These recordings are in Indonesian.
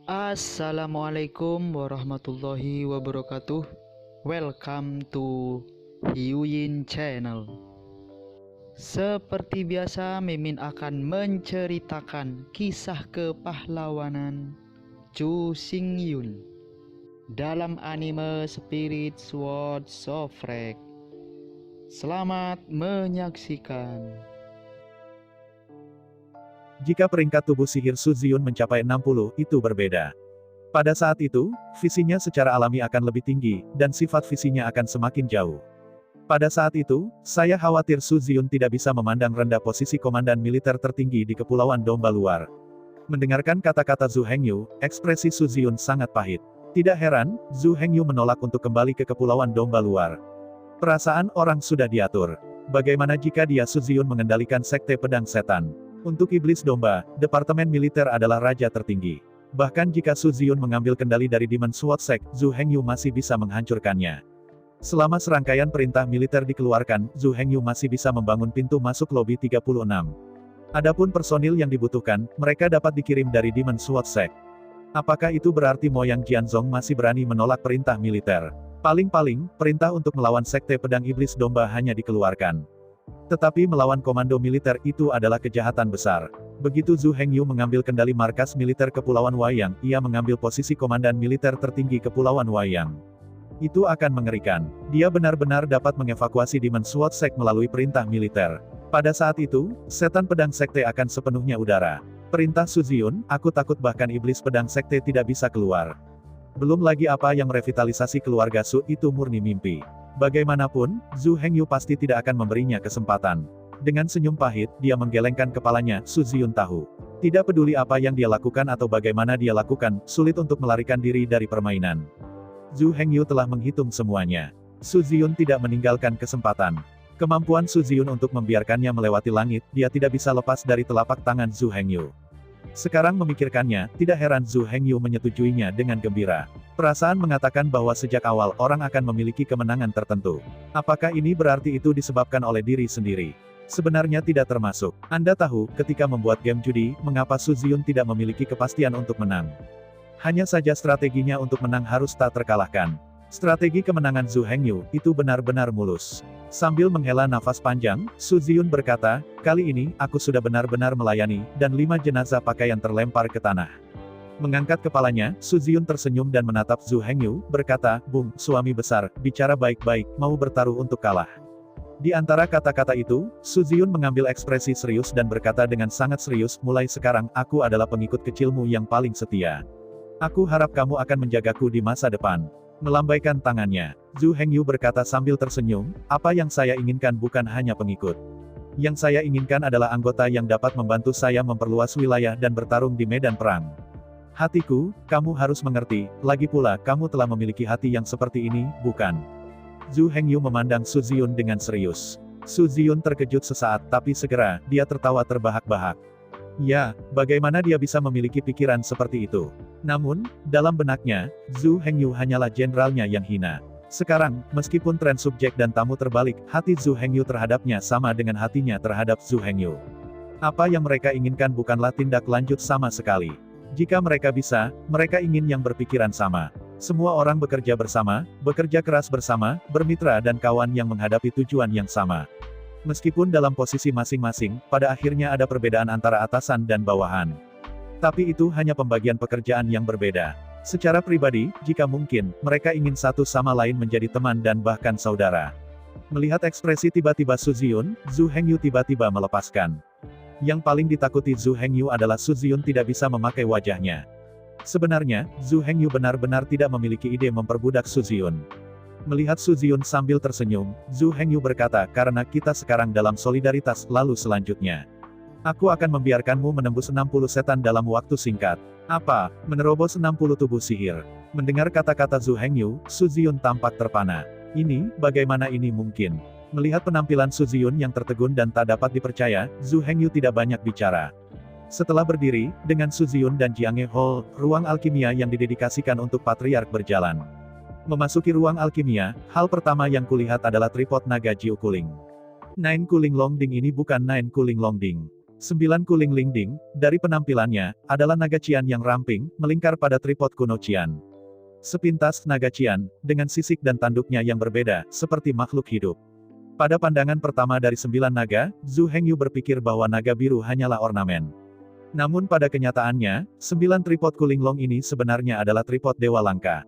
Assalamualaikum warahmatullahi wabarakatuh. Welcome to Hyuyin Channel. Seperti biasa, Mimin akan menceritakan kisah kepahlawanan Chu Xingyun dalam anime Spirit Sword Sofrek. Selamat menyaksikan. Jika peringkat tubuh sihir Su Ziyun mencapai 60, itu berbeda. Pada saat itu, visinya secara alami akan lebih tinggi, dan sifat visinya akan semakin jauh. Pada saat itu, saya khawatir Su Ziyun tidak bisa memandang rendah posisi komandan militer tertinggi di Kepulauan Domba Luar. Mendengarkan kata-kata Zhu Hengyu, ekspresi Su Ziyun sangat pahit. Tidak heran, Zhu Hengyu menolak untuk kembali ke Kepulauan Domba Luar. Perasaan orang sudah diatur. Bagaimana jika dia Su Ziyun mengendalikan Sekte Pedang Setan? Untuk Iblis Domba, Departemen Militer adalah raja tertinggi. Bahkan jika Su Ziyun mengambil kendali dari Demon Sword Sect, Zhu Hengyu masih bisa menghancurkannya. Selama serangkaian perintah militer dikeluarkan, Zhu Hengyu masih bisa membangun pintu masuk lobi 36. Adapun personil yang dibutuhkan, mereka dapat dikirim dari Demon Sword Sect. Apakah itu berarti Moyang Jianzong masih berani menolak perintah militer? Paling-paling, perintah untuk melawan Sekte Pedang Iblis Domba hanya dikeluarkan. Tetapi melawan komando militer itu adalah kejahatan besar. Begitu Zhu Hengyu mengambil kendali markas militer Kepulauan Wayang, ia mengambil posisi komandan militer tertinggi Kepulauan Wayang. Itu akan mengerikan. Dia benar-benar dapat mengevakuasi Demon Sword Sect melalui perintah militer. Pada saat itu, setan pedang sekte akan sepenuhnya udara. Perintah Su Ziyun, aku takut bahkan iblis pedang sekte tidak bisa keluar. Belum lagi apa yang merevitalisasi keluarga Su itu murni mimpi. Bagaimanapun, Zhu Hengyu pasti tidak akan memberinya kesempatan. Dengan senyum pahit, dia menggelengkan kepalanya. Su Ziyun tahu. Tidak peduli apa yang dia lakukan atau bagaimana dia lakukan, sulit untuk melarikan diri dari permainan. Zhu Hengyu telah menghitung semuanya. Su Ziyun tidak meninggalkan kesempatan. Kemampuan Su Ziyun untuk membiarkannya melewati langit, dia tidak bisa lepas dari telapak tangan Zhu Hengyu. Sekarang memikirkannya, tidak heran Zhu Hengyu menyetujuinya dengan gembira. Perasaan mengatakan bahwa sejak awal orang akan memiliki kemenangan tertentu. Apakah ini berarti itu disebabkan oleh diri sendiri? Sebenarnya tidak termasuk. Anda tahu, ketika membuat game judi, mengapa Su Ziyun tidak memiliki kepastian untuk menang? Hanya saja strateginya untuk menang harus tak terkalahkan. Strategi kemenangan Zhu Hengyu, itu benar-benar mulus. Sambil menghela nafas panjang, Su Ziyun berkata, kali ini, aku sudah benar-benar melayani, dan 5 jenazah pakaian terlempar ke tanah. Mengangkat kepalanya, Su Ziyun tersenyum dan menatap Zhu Hengyu, berkata, Bung, suami besar, bicara baik-baik, mau bertaruh untuk kalah. Di antara kata-kata itu, Su Ziyun mengambil ekspresi serius dan berkata dengan sangat serius, mulai sekarang, aku adalah pengikut kecilmu yang paling setia. Aku harap kamu akan menjagaku di masa depan. Melambaikan tangannya, Zhu Hengyu berkata sambil tersenyum, apa yang saya inginkan bukan hanya pengikut. Yang saya inginkan adalah anggota yang dapat membantu saya memperluas wilayah dan bertarung di medan perang. Hatiku, kamu harus mengerti, lagi pula kamu telah memiliki hati yang seperti ini, bukan? Zhu Hengyu memandang Su Ziyun dengan serius. Su Ziyun terkejut sesaat, tapi segera, dia tertawa terbahak-bahak. Ya, bagaimana dia bisa memiliki pikiran seperti itu? Namun, dalam benaknya, Zhu Hengyu hanyalah jenderalnya yang hina. Sekarang, meskipun tren subjek dan tamu terbalik, hati Zhu Hengyu terhadapnya sama dengan hatinya terhadap Zhu Hengyu. Apa yang mereka inginkan bukanlah tindak lanjut sama sekali. Jika mereka bisa, mereka ingin yang berpikiran sama. Semua orang bekerja bersama, bekerja keras bersama, bermitra dan kawan yang menghadapi tujuan yang sama. Meskipun dalam posisi masing-masing, pada akhirnya ada perbedaan antara atasan dan bawahan. Tapi itu hanya pembagian pekerjaan yang berbeda. Secara pribadi, jika mungkin, mereka ingin satu sama lain menjadi teman dan bahkan saudara. Melihat ekspresi tiba-tiba Su Ziyun, Zhu Hengyu tiba-tiba melepaskan. Yang paling ditakuti Zhu Hengyu adalah Su Ziyun tidak bisa memakai wajahnya. Sebenarnya, Zhu Hengyu benar-benar tidak memiliki ide memperbudak Su Ziyun. Melihat Su Ziyun sambil tersenyum, Zhu Hengyu berkata, karena kita sekarang dalam solidaritas, lalu selanjutnya. Aku akan membiarkanmu menembus 60 setan dalam waktu singkat. Apa? Menerobos 60 tubuh sihir. Mendengar kata-kata Zhu Hengyu, Su Ziyun tampak terpana. Ini, bagaimana ini mungkin? Melihat penampilan Su Ziyun yang tertegun dan tak dapat dipercaya, Zhu Hengyu tidak banyak bicara. Setelah berdiri, dengan Su Ziyun dan Jiang Hall, ruang alkimia yang didedikasikan untuk patriark berjalan. Memasuki ruang alkimia, hal pertama yang kulihat adalah tripod naga Jiu Kuling. Nine Kuling Longding ini bukan Nine Kuling Longding. 9 Kuling Lingding, dari penampilannya, adalah naga Qian yang ramping, melingkar pada tripod kuno Qian. Sepintas naga Qian, dengan sisik dan tanduknya yang berbeda, seperti makhluk hidup. Pada pandangan pertama dari 9 naga, Zhu Hengyu berpikir bahwa naga biru hanyalah ornamen. Namun pada kenyataannya, 9 tripod Kulinglong ini sebenarnya adalah tripod Dewa Langka.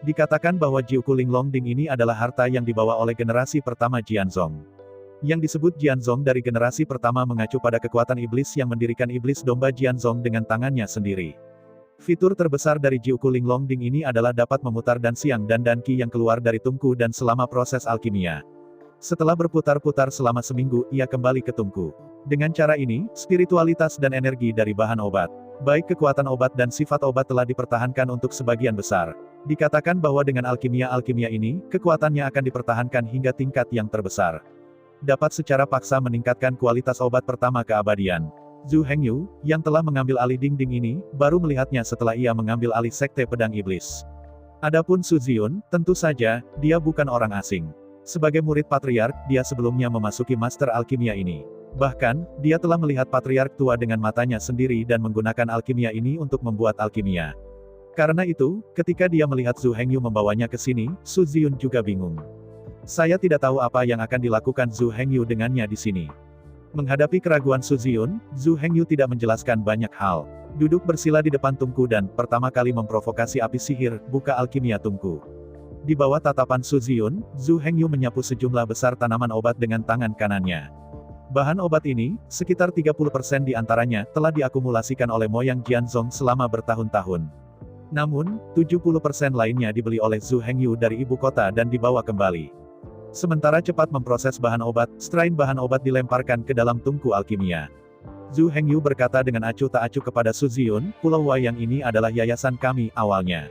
Dikatakan bahwa Jiu Kulinglong Ding ini adalah harta yang dibawa oleh generasi pertama Jianzong. Yang disebut Jianzong dari generasi pertama mengacu pada kekuatan iblis yang mendirikan iblis domba Jianzong dengan tangannya sendiri. Fitur terbesar dari Jiu Kulinglong Ding ini adalah dapat memutar dansiang dan danqi yang keluar dari tungku dan selama proses alkimia. Setelah berputar-putar selama seminggu, ia kembali ke tungku. Dengan cara ini, spiritualitas dan energi dari bahan obat, baik kekuatan obat dan sifat obat telah dipertahankan untuk sebagian besar. Dikatakan bahwa dengan alkimia ini, kekuatannya akan dipertahankan hingga tingkat yang terbesar. Dapat secara paksa meningkatkan kualitas obat pertama keabadian. Zhu Hengyu, yang telah mengambil alih dinding ini, baru melihatnya setelah ia mengambil alih Sekte Pedang Iblis. Adapun Su Ziyun, tentu saja, dia bukan orang asing. Sebagai murid Patriark, dia sebelumnya memasuki Master Alkimia ini. Bahkan, dia telah melihat Patriark tua dengan matanya sendiri dan menggunakan alkimia ini untuk membuat alkimia. Karena itu, ketika dia melihat Zhu Hengyu membawanya ke sini, Su Ziyun juga bingung. Saya tidak tahu apa yang akan dilakukan Zhu Hengyu dengannya di sini. Menghadapi keraguan Su Ziyun, Zhu Hengyu tidak menjelaskan banyak hal. Duduk bersila di depan tungku dan, pertama kali memprovokasi api sihir, buka alkimia tungku. Di bawah tatapan Su Ziyun, Zhu Hengyu menyapu sejumlah besar tanaman obat dengan tangan kanannya. Bahan obat ini, sekitar 30% di antaranya, telah diakumulasikan oleh moyang Jianzong selama bertahun-tahun. Namun, 70% lainnya dibeli oleh Zhu Hengyu dari ibu kota dan dibawa kembali. Sementara cepat memproses bahan obat, strain bahan obat dilemparkan ke dalam tungku alkimia. Zhu Hengyu berkata dengan acuh tak acuh kepada Su Ziyun, Pulau Wayang ini adalah yayasan kami, awalnya.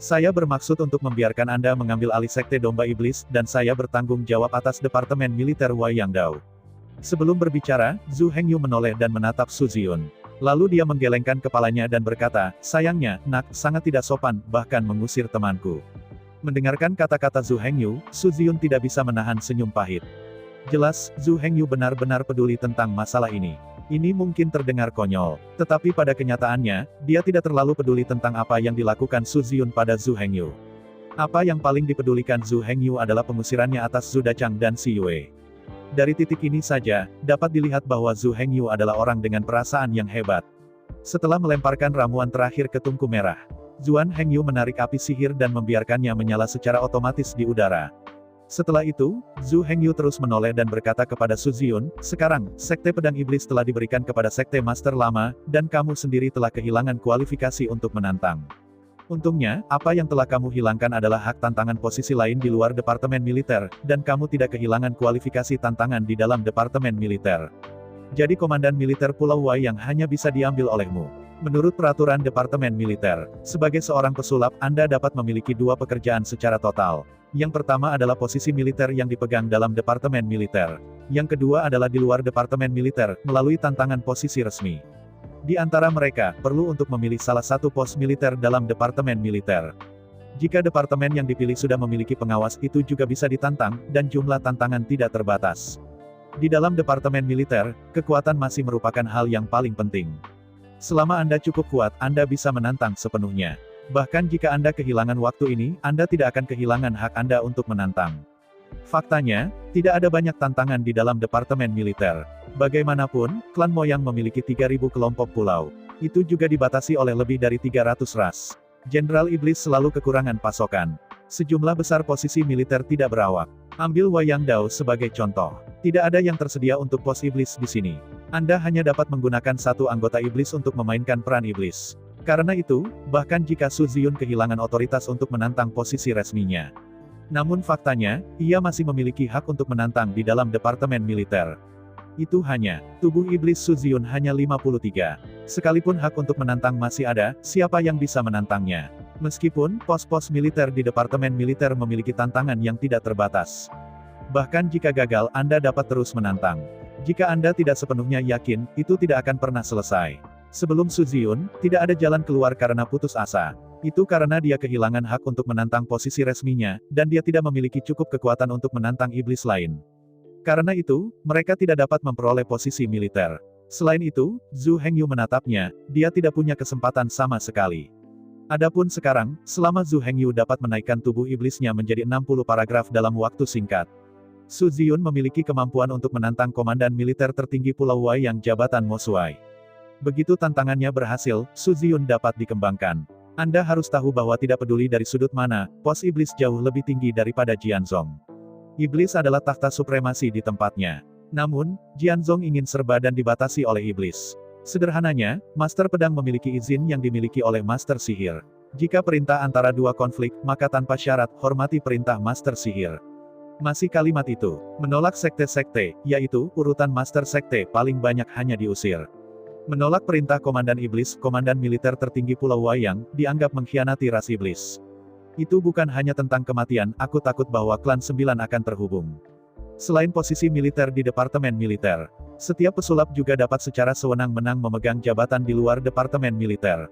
Saya bermaksud untuk membiarkan Anda mengambil alih Sekte Domba Iblis, dan saya bertanggung jawab atas Departemen Militer Wayang Dao. Sebelum berbicara, Zhu Hengyu menoleh dan menatap Su Ziyun. Lalu dia menggelengkan kepalanya dan berkata, sayangnya, nak, sangat tidak sopan, bahkan mengusir temanku. Mendengarkan kata-kata Zhu Hengyu, Su Ziyun tidak bisa menahan senyum pahit. Jelas, Zhu Hengyu benar-benar peduli tentang masalah ini. Ini mungkin terdengar konyol, tetapi pada kenyataannya, dia tidak terlalu peduli tentang apa yang dilakukan Su Ziyun pada Zhu Hengyu. Apa yang paling dipedulikan Zhu Hengyu adalah pengusirannya atas Zhu Dachang dan Si Yue. Dari titik ini saja, dapat dilihat bahwa Zhu Hengyu adalah orang dengan perasaan yang hebat. Setelah melemparkan ramuan terakhir ke tungku merah, Zhuan Hengyu menarik api sihir dan membiarkannya menyala secara otomatis di udara. Setelah itu, Zhu Hengyu terus menoleh dan berkata kepada Su Ziyun, sekarang, Sekte Pedang Iblis telah diberikan kepada Sekte Master Lama, dan kamu sendiri telah kehilangan kualifikasi untuk menantang. Untungnya, apa yang telah kamu hilangkan adalah hak tantangan posisi lain di luar Departemen Militer, dan kamu tidak kehilangan kualifikasi tantangan di dalam Departemen Militer. Jadi Komandan Militer Pulau Wayang hanya bisa diambil olehmu. Menurut peraturan Departemen Militer, sebagai seorang pesulap, Anda dapat memiliki dua pekerjaan secara total. Yang pertama adalah posisi militer yang dipegang dalam Departemen Militer. Yang kedua adalah di luar Departemen Militer, melalui tantangan posisi resmi. Di antara mereka, perlu untuk memilih salah satu pos militer dalam Departemen Militer. Jika departemen yang dipilih sudah memiliki pengawas, itu juga bisa ditantang, dan jumlah tantangan tidak terbatas. Di dalam Departemen Militer, kekuatan masih merupakan hal yang paling penting. Selama Anda cukup kuat, Anda bisa menantang sepenuhnya. Bahkan jika Anda kehilangan waktu ini, Anda tidak akan kehilangan hak Anda untuk menantang. Faktanya, tidak ada banyak tantangan di dalam Departemen Militer. Bagaimanapun, klan Moyang memiliki 3.000 kelompok pulau. Itu juga dibatasi oleh lebih dari 300 ras. Jenderal Iblis selalu kekurangan pasokan. Sejumlah besar posisi militer tidak berawak. Ambil Wayang Dao sebagai contoh. Tidak ada yang tersedia untuk pos iblis di sini. Anda hanya dapat menggunakan satu anggota iblis untuk memainkan peran iblis. Karena itu, bahkan jika Su Ziyun kehilangan otoritas untuk menantang posisi resminya. Namun faktanya, ia masih memiliki hak untuk menantang di dalam Departemen Militer. Itu hanya, tubuh iblis Su Ziyun hanya 53. Sekalipun hak untuk menantang masih ada, siapa yang bisa menantangnya? Meskipun, pos-pos militer di Departemen Militer memiliki tantangan yang tidak terbatas. Bahkan jika gagal, Anda dapat terus menantang. Jika Anda tidak sepenuhnya yakin, itu tidak akan pernah selesai. Sebelum Su Ziyun, tidak ada jalan keluar karena putus asa. Itu karena dia kehilangan hak untuk menantang posisi resminya, dan dia tidak memiliki cukup kekuatan untuk menantang iblis lain. Karena itu, mereka tidak dapat memperoleh posisi militer. Selain itu, Zhu Hengyu menatapnya, dia tidak punya kesempatan sama sekali. Adapun sekarang, selama Zhu Hengyu dapat menaikkan tubuh iblisnya menjadi 60 paragraf dalam waktu singkat, Su Ziyun memiliki kemampuan untuk menantang komandan militer tertinggi Pulau Wayang jabatan Mo Xuai. Begitu tantangannya berhasil, Su Ziyun dapat dikembangkan. Anda harus tahu bahwa tidak peduli dari sudut mana, pos iblis jauh lebih tinggi daripada Jianzong. Iblis adalah takhta supremasi di tempatnya. Namun, Jianzong ingin serba dan dibatasi oleh iblis. Sederhananya, Master Pedang memiliki izin yang dimiliki oleh Master Sihir. Jika perintah antara dua konflik, maka tanpa syarat, hormati perintah Master Sihir. Masih kalimat itu, menolak sekte-sekte, yaitu, urutan Master Sekte paling banyak hanya diusir. Menolak perintah Komandan Iblis, Komandan Militer tertinggi Pulau Wayang, dianggap mengkhianati ras iblis. Itu bukan hanya tentang kematian, aku takut bahwa klan 9 akan terhubung. Selain posisi militer di Departemen Militer, setiap pesulap juga dapat secara sewenang-wenang memegang jabatan di luar Departemen Militer.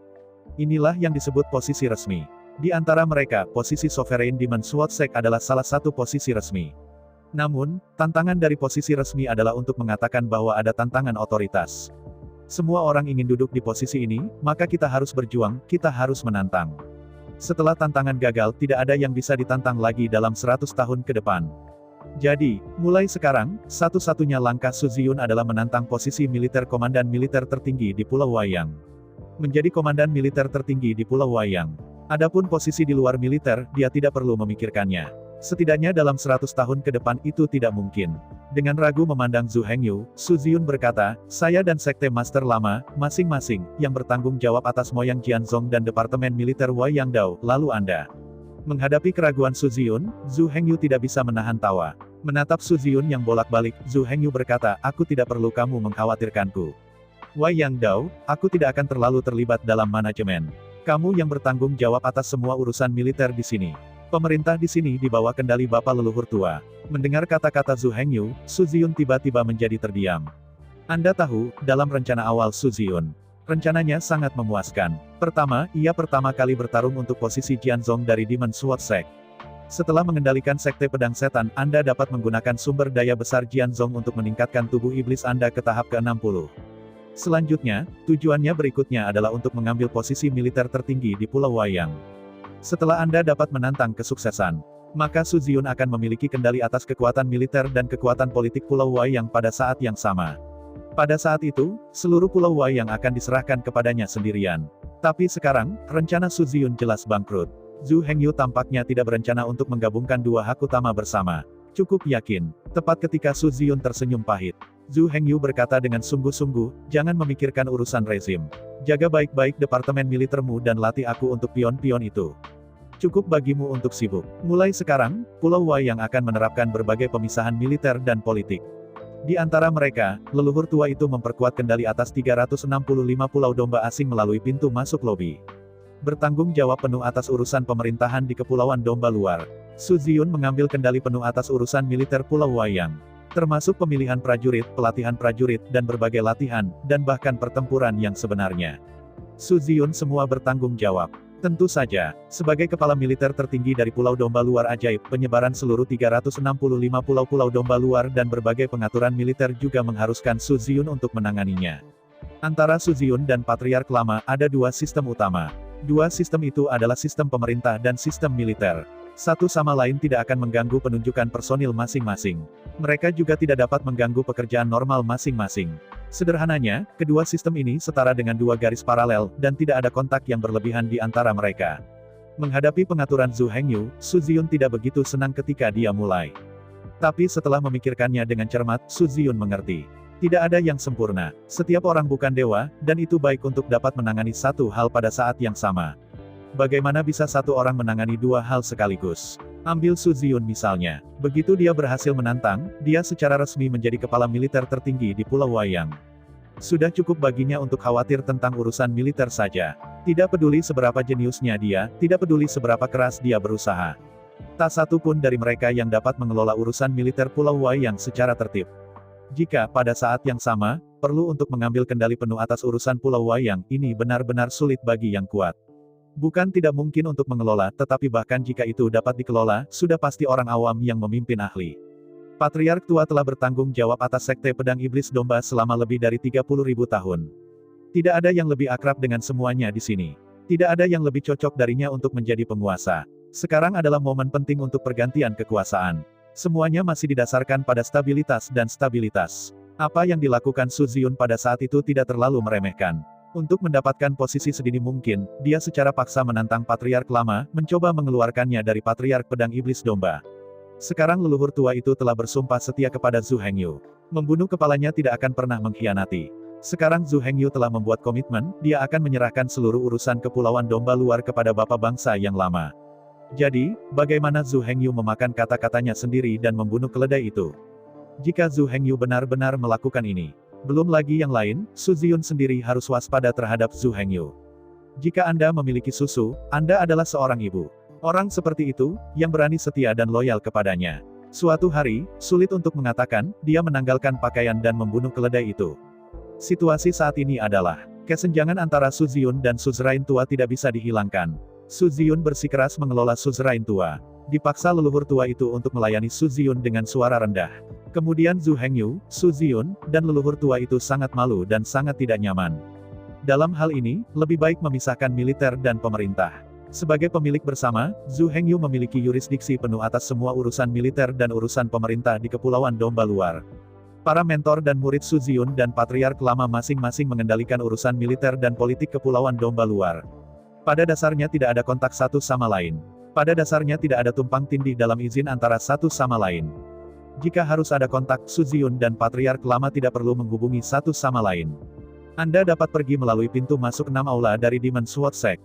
Inilah yang disebut posisi resmi. Di antara mereka, posisi Sovereign Demon Sword Sect adalah salah satu posisi resmi. Namun, tantangan dari posisi resmi adalah untuk mengatakan bahwa ada tantangan otoritas. Semua orang ingin duduk di posisi ini, maka kita harus berjuang, kita harus menantang. Setelah tantangan gagal, tidak ada yang bisa ditantang lagi dalam 100 tahun ke depan. Jadi, mulai sekarang, satu-satunya langkah Su Ziyun adalah menantang posisi militer komandan militer tertinggi di Pulau Wayang. Menjadi komandan militer tertinggi di Pulau Wayang. Adapun posisi di luar militer, dia tidak perlu memikirkannya. Setidaknya dalam 100 tahun ke depan itu tidak mungkin. Dengan ragu memandang Zhu Hengyu, Su Ziyun berkata, saya dan Sekte Master Lama, masing-masing, yang bertanggung jawab atas Moyang Jianzong dan Departemen Militer Wayang Dao, lalu Anda. Menghadapi keraguan Su Ziyun, Zhu Hengyu tidak bisa menahan tawa. Menatap Su Ziyun yang bolak-balik, Zhu Hengyu berkata, aku tidak perlu kamu mengkhawatirkanku. Wayang Dao, aku tidak akan terlalu terlibat dalam manajemen. Kamu yang bertanggung jawab atas semua urusan militer di sini. Pemerintah di sini di bawah kendali Bapak leluhur tua. Mendengar kata-kata Zhu Hengyu, Su Ziyun tiba-tiba menjadi terdiam. Anda tahu, dalam rencana awal Su Ziyun, rencananya sangat memuaskan. Pertama, ia pertama kali bertarung untuk posisi Jianzong dari Demon Sword Sect. Setelah mengendalikan Sekte Pedang Setan, Anda dapat menggunakan sumber daya besar Jianzong untuk meningkatkan tubuh iblis Anda ke tahap ke-60. Selanjutnya, tujuannya berikutnya adalah untuk mengambil posisi militer tertinggi di Pulau Wayang. Setelah Anda dapat menantang kesuksesan, maka Su Ziyun akan memiliki kendali atas kekuatan militer dan kekuatan politik Pulau Wayang pada saat yang sama. Pada saat itu, seluruh Pulau Wayang akan diserahkan kepadanya sendirian. Tapi sekarang, rencana Su Ziyun jelas bangkrut. Zhu Hengyu tampaknya tidak berencana untuk menggabungkan dua hak utama bersama. Cukup yakin, tepat ketika Su Ziyun tersenyum pahit. Zhu Hengyu berkata dengan sungguh-sungguh, jangan memikirkan urusan rezim. Jaga baik-baik departemen militermu dan latih aku untuk pion-pion itu. Cukup bagimu untuk sibuk. Mulai sekarang, Pulau Wayang akan menerapkan berbagai pemisahan militer dan politik. Di antara mereka, leluhur tua itu memperkuat kendali atas 365 pulau domba asing melalui pintu masuk lobi. Bertanggung jawab penuh atas urusan pemerintahan di Kepulauan Domba Luar. Su Ziyun mengambil kendali penuh atas urusan militer Pulau Wayang. Termasuk pemilihan prajurit, pelatihan prajurit, dan berbagai latihan, dan bahkan pertempuran yang sebenarnya. Su Ziyun semua bertanggung jawab. Tentu saja, sebagai kepala militer tertinggi dari Pulau Domba Luar ajaib, penyebaran seluruh 365 pulau-pulau domba luar dan berbagai pengaturan militer juga mengharuskan Su Ziyun untuk menanganinya. Antara Su Ziyun dan Patriark Lama, ada dua sistem utama. Dua sistem itu adalah sistem pemerintah dan sistem militer. Satu sama lain tidak akan mengganggu penunjukan personil masing-masing. Mereka juga tidak dapat mengganggu pekerjaan normal masing-masing. Sederhananya, kedua sistem ini setara dengan dua garis paralel, dan tidak ada kontak yang berlebihan di antara mereka. Menghadapi pengaturan Zhu Hengyu, Su Ziyun tidak begitu senang ketika dia mulai. Tapi setelah memikirkannya dengan cermat, Su Ziyun mengerti. Tidak ada yang sempurna. Setiap orang bukan dewa, dan itu baik untuk dapat menangani satu hal pada saat yang sama. Bagaimana bisa satu orang menangani dua hal sekaligus? Ambil Su Ziyun misalnya. Begitu dia berhasil menantang, dia secara resmi menjadi kepala militer tertinggi di Pulau Wayang. Sudah cukup baginya untuk khawatir tentang urusan militer saja. Tidak peduli seberapa jeniusnya dia, tidak peduli seberapa keras dia berusaha. Tak satu pun dari mereka yang dapat mengelola urusan militer Pulau Wayang secara tertib. Jika, pada saat yang sama, perlu untuk mengambil kendali penuh atas urusan Pulau Wayang, ini benar-benar sulit bagi yang kuat. Bukan tidak mungkin untuk mengelola, tetapi bahkan jika itu dapat dikelola, sudah pasti orang awam yang memimpin ahli. Patriark tua telah bertanggung jawab atas sekte pedang iblis domba selama lebih dari 30.000 tahun. Tidak ada yang lebih akrab dengan semuanya di sini. Tidak ada yang lebih cocok darinya untuk menjadi penguasa. Sekarang adalah momen penting untuk pergantian kekuasaan. Semuanya masih didasarkan pada stabilitas dan stabilitas. Apa yang dilakukan Su Ziyun pada saat itu tidak terlalu meremehkan. Untuk mendapatkan posisi sedini mungkin, dia secara paksa menantang Patriark lama, mencoba mengeluarkannya dari Patriark pedang iblis domba. Sekarang leluhur tua itu telah bersumpah setia kepada Zhu Hengyu. Membunuh kepalanya tidak akan pernah mengkhianati. Sekarang Zhu Hengyu telah membuat komitmen, dia akan menyerahkan seluruh urusan kepulauan domba luar kepada bapak bangsa yang lama. Jadi, bagaimana Zhu Hengyu memakan kata-katanya sendiri dan membunuh keledai itu? Jika Zhu Hengyu benar-benar melakukan ini, belum lagi yang lain, Su Ziyun sendiri harus waspada terhadap Zhu Hengyu. Jika Anda memiliki susu, Anda adalah seorang ibu. Orang seperti itu, yang berani setia dan loyal kepadanya. Suatu hari, sulit untuk mengatakan, dia menanggalkan pakaian dan membunuh keledai itu. Situasi saat ini adalah, kesenjangan antara Su Ziyun dan suzerain tua tidak bisa dihilangkan. Su Ziyun bersikeras mengelola suzerain tua. Dipaksa leluhur tua itu untuk melayani Su Ziyun dengan suara rendah. Kemudian Zhu Hengyu, Su Ziyun, dan leluhur tua itu sangat malu dan sangat tidak nyaman. Dalam hal ini, lebih baik memisahkan militer dan pemerintah. Sebagai pemilik bersama, Zhu Hengyu memiliki yurisdiksi penuh atas semua urusan militer dan urusan pemerintah di Kepulauan Domba Luar. Para mentor dan murid Su Ziyun dan Patriark lama masing-masing mengendalikan urusan militer dan politik Kepulauan Domba Luar. Pada dasarnya tidak ada kontak satu sama lain. Pada dasarnya tidak ada tumpang tindih dalam izin antara satu sama lain. Jika harus ada kontak, Su Ziyun dan Patriark lama tidak perlu menghubungi satu sama lain. Anda dapat pergi melalui pintu masuk 6 aula dari Demon Sword Sect.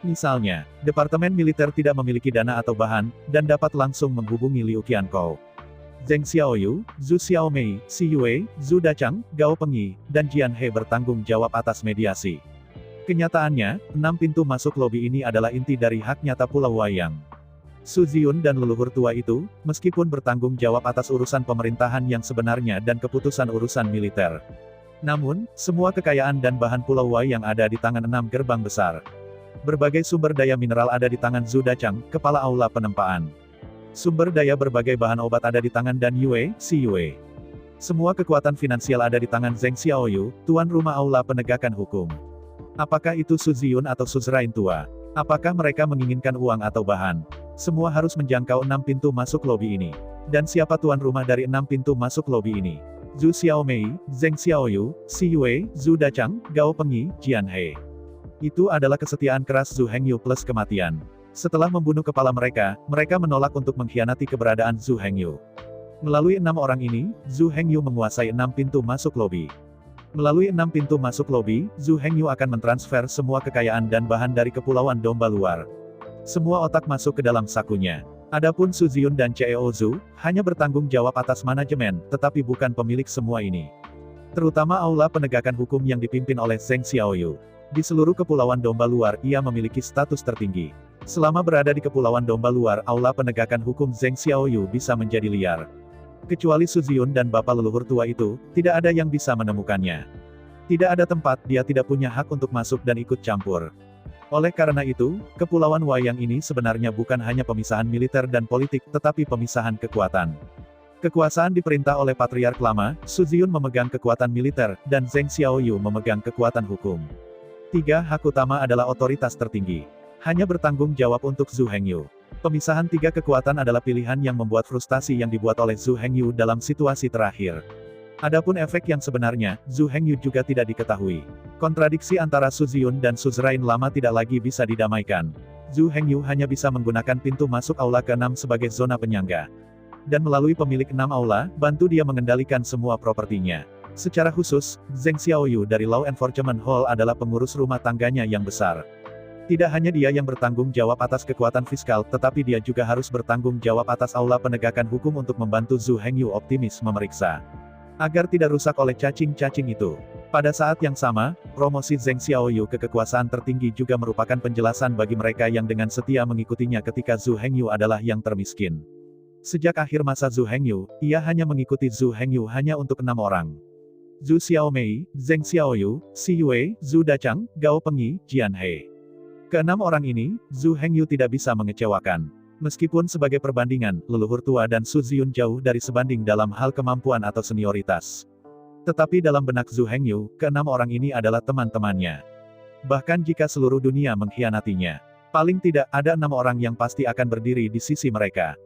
Misalnya, Departemen Militer tidak memiliki dana atau bahan, dan dapat langsung menghubungi Liu Qiankou. Zheng Xiaoyu, Zhu Xiaomei, Xi Yue, Zhu Dachang, Gao Pengyi, dan Jian He bertanggung jawab atas mediasi. Kenyataannya, 6 pintu masuk lobi ini adalah inti dari hak nyata Pulau Wayang. Su Ziyun dan leluhur tua itu, meskipun bertanggung jawab atas urusan pemerintahan yang sebenarnya dan keputusan urusan militer. Namun, semua kekayaan dan bahan Pulau Wayang ada di tangan 6 gerbang besar. Berbagai sumber daya mineral ada di tangan Zhu Dachang, kepala aula penempaan. Sumber daya berbagai bahan obat ada di tangan Dan Yue, Xi Yue. Semua kekuatan finansial ada di tangan Zheng Xiaoyu, tuan rumah aula penegakan hukum. Apakah itu Su Ziyun atau suzerain tua? Apakah mereka menginginkan uang atau bahan? Semua harus menjangkau 6 pintu masuk lobi ini. Dan siapa tuan rumah dari 6 pintu masuk lobi ini? Zhu Xiaomei, Zheng Xiaoyu, Xi Yue, Zhu Dachang, Gao Pengyi, Jian He. Itu adalah kesetiaan keras Zhu Hengyu plus kematian. Setelah membunuh kepala mereka, mereka menolak untuk mengkhianati keberadaan Zhu Hengyu. Melalui 6 orang ini, Zhu Hengyu menguasai 6 pintu masuk lobi. Melalui 6 pintu masuk lobi, Zhu Hengyu akan mentransfer semua kekayaan dan bahan dari Kepulauan Domba Luar. Semua otak masuk ke dalam sakunya. Adapun Su Ziyun dan Cheo Zhu, hanya bertanggung jawab atas manajemen, tetapi bukan pemilik semua ini. Terutama aula penegakan hukum yang dipimpin oleh Zheng Xiaoyu. Di seluruh Kepulauan Domba Luar, ia memiliki status tertinggi. Selama berada di Kepulauan Domba Luar, aula penegakan hukum Zheng Xiaoyu bisa menjadi liar. Kecuali Su Ziyun dan bapak leluhur tua itu, tidak ada yang bisa menemukannya. Tidak ada tempat, dia tidak punya hak untuk masuk dan ikut campur. Oleh karena itu, Kepulauan Wayang ini sebenarnya bukan hanya pemisahan militer dan politik, tetapi pemisahan kekuatan. Kekuasaan diperintah oleh Patriark lama, Su Ziyun memegang kekuatan militer, dan Zheng Xiaoyu memegang kekuatan hukum. 3 hak utama adalah otoritas tertinggi. Hanya bertanggung jawab untuk Zhu Hengyu. Pemisahan 3 kekuatan adalah pilihan yang membuat frustasi yang dibuat oleh Zhu Hengyu dalam situasi terakhir. Adapun efek yang sebenarnya, Zhu Hengyu juga tidak diketahui. Kontradiksi antara Su Ziyun dan suzerain lama tidak lagi bisa didamaikan. Zhu Hengyu hanya bisa menggunakan pintu masuk aula ke-6 sebagai zona penyangga. Dan melalui pemilik 6 aula, bantu dia mengendalikan semua propertinya. Secara khusus, Zheng Xiaoyu dari Law Enforcement Hall adalah pengurus rumah tangganya yang besar. Tidak hanya dia yang bertanggung jawab atas kekuatan fiskal, tetapi dia juga harus bertanggung jawab atas aula penegakan hukum untuk membantu Zhu Hengyu optimis memeriksa. Agar tidak rusak oleh cacing-cacing itu. Pada saat yang sama, promosi Zheng Xiaoyu ke kekuasaan tertinggi juga merupakan penjelasan bagi mereka yang dengan setia mengikutinya ketika Zhu Hengyu adalah yang termiskin. Sejak akhir masa Zhu Hengyu, ia hanya mengikuti Zhu Hengyu hanya untuk 6 orang. Zhu Xiaomei, Zheng Xiaoyu, Xi Yue, Zhu Dachang, Gao Pengyi, Jian He. Ke-6 orang ini, Zhu Hengyu tidak bisa mengecewakan. Meskipun sebagai perbandingan, leluhur tua dan Su Ziyun jauh dari sebanding dalam hal kemampuan atau senioritas. Tetapi dalam benak Zhu Hengyu, keenam orang ini adalah teman-temannya. Bahkan jika seluruh dunia mengkhianatinya, paling tidak ada 6 orang yang pasti akan berdiri di sisi mereka.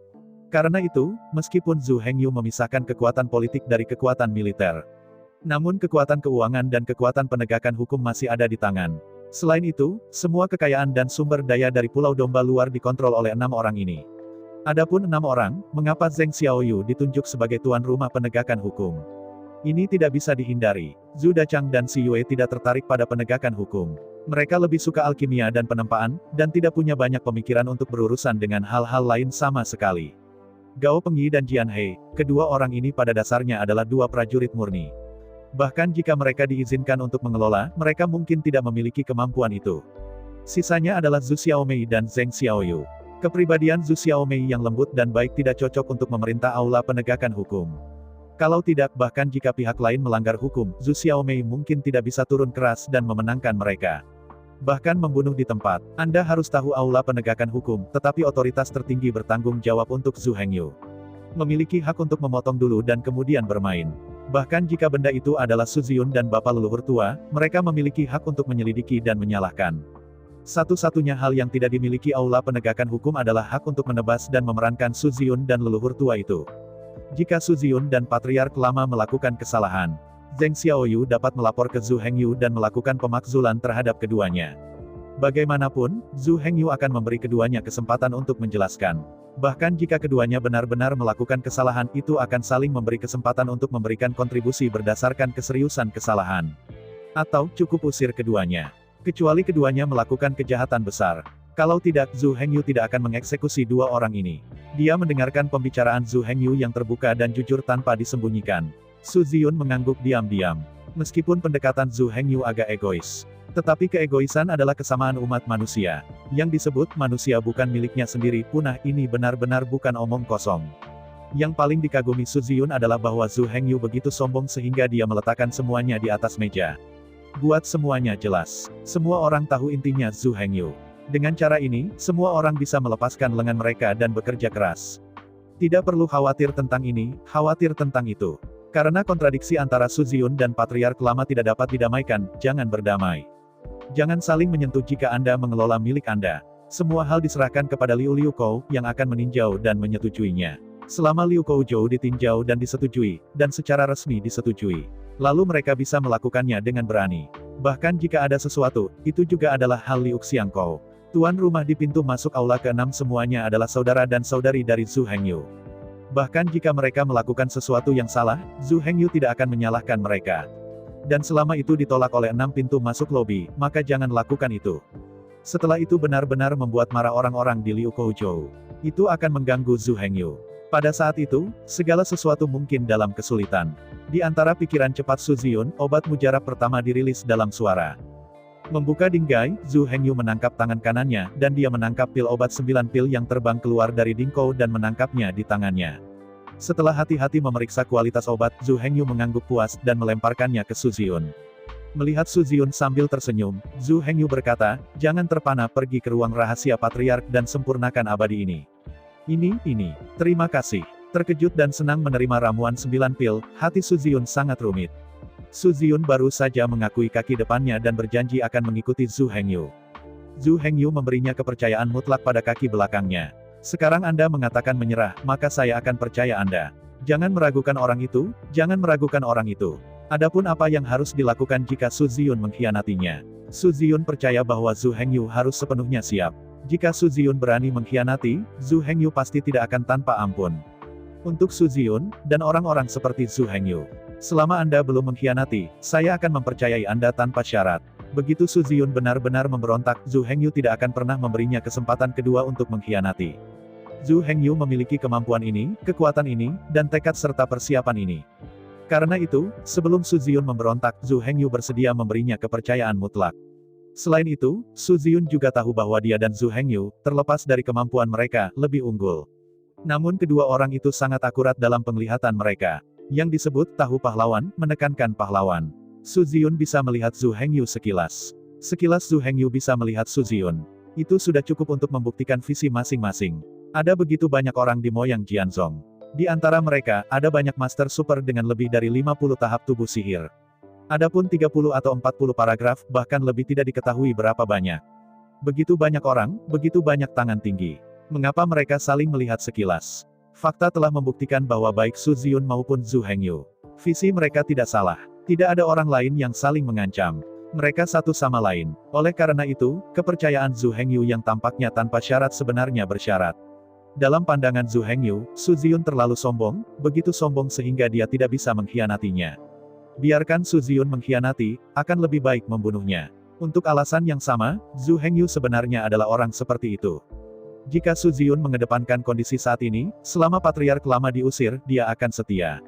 Karena itu, meskipun Zhu Hengyu memisahkan kekuatan politik dari kekuatan militer, namun kekuatan keuangan dan kekuatan penegakan hukum masih ada di tangan. Selain itu, semua kekayaan dan sumber daya dari Pulau Domba Luar dikontrol oleh 6 orang ini. Adapun 6 orang, mengapa Zheng Xiaoyu ditunjuk sebagai tuan rumah penegakan hukum? Ini tidak bisa dihindari. Zhu Dachang dan Xi Yue tidak tertarik pada penegakan hukum. Mereka lebih suka alkimia dan penempaan, dan tidak punya banyak pemikiran untuk berurusan dengan hal-hal lain sama sekali. Gao Pengyi dan Jian He, kedua orang ini pada dasarnya adalah dua prajurit murni. Bahkan jika mereka diizinkan untuk mengelola, mereka mungkin tidak memiliki kemampuan itu. Sisanya adalah Zhu Xiaomei dan Zheng Xiaoyu. Kepribadian Zhu Xiaomei yang lembut dan baik tidak cocok untuk memerintah aula penegakan hukum. Kalau tidak, bahkan jika pihak lain melanggar hukum, Zhu Xiaomei mungkin tidak bisa turun keras dan memenangkan mereka. Bahkan membunuh di tempat. Anda harus tahu aula penegakan hukum, tetapi otoritas tertinggi bertanggung jawab untuk Zhu Hengyu. Memiliki hak untuk memotong dulu dan kemudian bermain. Bahkan jika benda itu adalah Su Ziyun dan bapak leluhur tua, mereka memiliki hak untuk menyelidiki dan menyalahkan. Satu-satunya hal yang tidak dimiliki aula penegakan hukum adalah hak untuk menebas dan memerankan Su Ziyun dan leluhur tua itu. Jika Su Ziyun dan Patriark Lama melakukan kesalahan, Zheng Xiaoyu dapat melapor ke Zhu Hengyu dan melakukan pemakzulan terhadap keduanya. Bagaimanapun, Zhu Hengyu akan memberi keduanya kesempatan untuk menjelaskan. Bahkan jika keduanya benar-benar melakukan kesalahan, itu akan saling memberi kesempatan untuk memberikan kontribusi berdasarkan keseriusan kesalahan. Atau, cukup usir keduanya. Kecuali keduanya melakukan kejahatan besar. Kalau tidak, Zhu Hengyu tidak akan mengeksekusi dua orang ini. Dia mendengarkan pembicaraan Zhu Hengyu yang terbuka dan jujur tanpa disembunyikan. Su Ziyun mengangguk diam-diam. Meskipun pendekatan Zhu Hengyu agak egois, tetapi keegoisan adalah kesamaan umat manusia. Yang disebut manusia bukan miliknya sendiri, punah ini benar-benar bukan omong kosong. Yang paling dikagumi Su Ziyun adalah bahwa Zhu Hengyu begitu sombong sehingga dia meletakkan semuanya di atas meja. Buat semuanya jelas. Semua orang tahu intinya Zhu Hengyu. Dengan cara ini, semua orang bisa melepaskan lengan mereka dan bekerja keras. Tidak perlu khawatir tentang ini, khawatir tentang itu. Karena kontradiksi antara Su Ziyun dan Patriark Lama tidak dapat didamaikan, jangan berdamai. Jangan saling menyentuh jika Anda mengelola milik Anda. Semua hal diserahkan kepada Liu Kou, yang akan meninjau dan menyetujuinya. Selama Liu Kouzhou ditinjau dan disetujui, dan secara resmi disetujui, lalu mereka bisa melakukannya dengan berani. Bahkan jika ada sesuatu, itu juga adalah hal Liu Xiangkou. Tuan rumah di pintu masuk aula ke-6 semuanya adalah saudara dan saudari dari Zhu Hengyu. Bahkan jika mereka melakukan sesuatu yang salah, Zhu Hengyu tidak akan menyalahkan mereka. Dan selama itu ditolak oleh 6 pintu masuk lobi, maka jangan lakukan itu. Setelah itu benar-benar membuat marah orang-orang di Liu Kouzhou. Itu akan mengganggu Zhu Hengyu. Pada saat itu, segala sesuatu mungkin dalam kesulitan. Di antara pikiran cepat Su Ziyun, obat mujarab pertama dirilis dalam suara. Membuka dinggai, Zhu Hengyu menangkap tangan kanannya, dan dia menangkap pil obat 9 pil yang terbang keluar dari dingkou dan menangkapnya di tangannya. Setelah hati-hati memeriksa kualitas obat, Zhu Hengyu mengangguk puas, dan melemparkannya ke Su Ziyun. Melihat Su Ziyun sambil tersenyum, Zhu Hengyu berkata, jangan terpana, pergi ke ruang rahasia Patriark dan sempurnakan abadi ini. Ini, terima kasih. Terkejut dan senang menerima ramuan 9 pil, hati Su Ziyun sangat rumit. Su Ziyun baru saja mengakui kaki depannya dan berjanji akan mengikuti Zhu Hengyu. Zhu Hengyu memberinya kepercayaan mutlak pada kaki belakangnya. Sekarang Anda mengatakan menyerah, maka saya akan percaya Anda. Jangan meragukan orang itu, jangan meragukan orang itu. Adapun apa yang harus dilakukan jika Su Ziyun mengkhianatinya? Su Ziyun percaya bahwa Zhu Hengyu harus sepenuhnya siap. Jika Su Ziyun berani mengkhianati, Zhu Hengyu pasti tidak akan tanpa ampun. Untuk Su Ziyun, dan orang-orang seperti Zhu Hengyu, selama Anda belum mengkhianati, saya akan mempercayai Anda tanpa syarat. Begitu Su Ziyun benar-benar memberontak, Zhu Hengyu tidak akan pernah memberinya kesempatan kedua untuk mengkhianati. Zhu Hengyu memiliki kemampuan ini, kekuatan ini, dan tekad serta persiapan ini. Karena itu, sebelum Su Ziyun memberontak, Zhu Hengyu bersedia memberinya kepercayaan mutlak. Selain itu, Su Ziyun juga tahu bahwa dia dan Zhu Hengyu, terlepas dari kemampuan mereka, lebih unggul. Namun kedua orang itu sangat akurat dalam penglihatan mereka. Yang disebut tahu pahlawan, menekankan pahlawan. Su Ziyun bisa melihat Zhu Hengyu sekilas. Sekilas Zhu Hengyu bisa melihat Su Ziyun. Itu sudah cukup untuk membuktikan visi masing-masing. Ada begitu banyak orang di Moyang Jianzhong. Di antara mereka, ada banyak master super dengan lebih dari 50 tahap tubuh sihir. Adapun 30 atau 40 paragraf, bahkan lebih tidak diketahui berapa banyak. Begitu banyak orang, begitu banyak tangan tinggi. Mengapa mereka saling melihat sekilas? Fakta telah membuktikan bahwa baik Su Ziyun maupun Zhu Hengyu, visi mereka tidak salah. Tidak ada orang lain yang saling mengancam. Mereka satu sama lain. Oleh karena itu, kepercayaan Zhu Hengyu yang tampaknya tanpa syarat sebenarnya bersyarat. Dalam pandangan Zhu Hengyu, Su Ziyun terlalu sombong, begitu sombong sehingga dia tidak bisa mengkhianatinya. Biarkan Su Ziyun mengkhianati, akan lebih baik membunuhnya. Untuk alasan yang sama, Zhu Hengyu sebenarnya adalah orang seperti itu. Jika Su Ziyun mengedepankan kondisi saat ini, selama Patriark Lama diusir, dia akan setia.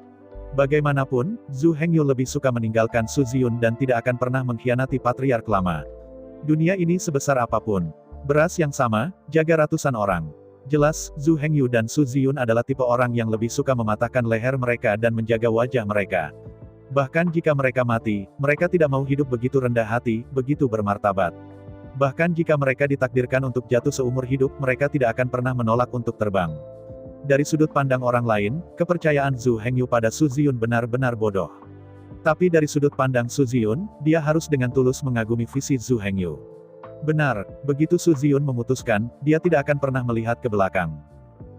Bagaimanapun, Zhu Hengyu lebih suka meninggalkan Su Ziyun dan tidak akan pernah mengkhianati Patriark Lama. Dunia ini sebesar apapun. Beras yang sama, jaga ratusan orang. Jelas, Zhu Hengyu dan Su Ziyun adalah tipe orang yang lebih suka mematahkan leher mereka dan menjaga wajah mereka. Bahkan jika mereka mati, mereka tidak mau hidup begitu rendah hati, begitu bermartabat. Bahkan jika mereka ditakdirkan untuk jatuh seumur hidup, mereka tidak akan pernah menolak untuk terbang. Dari sudut pandang orang lain, kepercayaan Zhu Hengyu pada Su Ziyun benar-benar bodoh. Tapi dari sudut pandang Su Ziyun, dia harus dengan tulus mengagumi visi Zhu Hengyu. Benar, begitu Su Ziyun memutuskan, dia tidak akan pernah melihat ke belakang.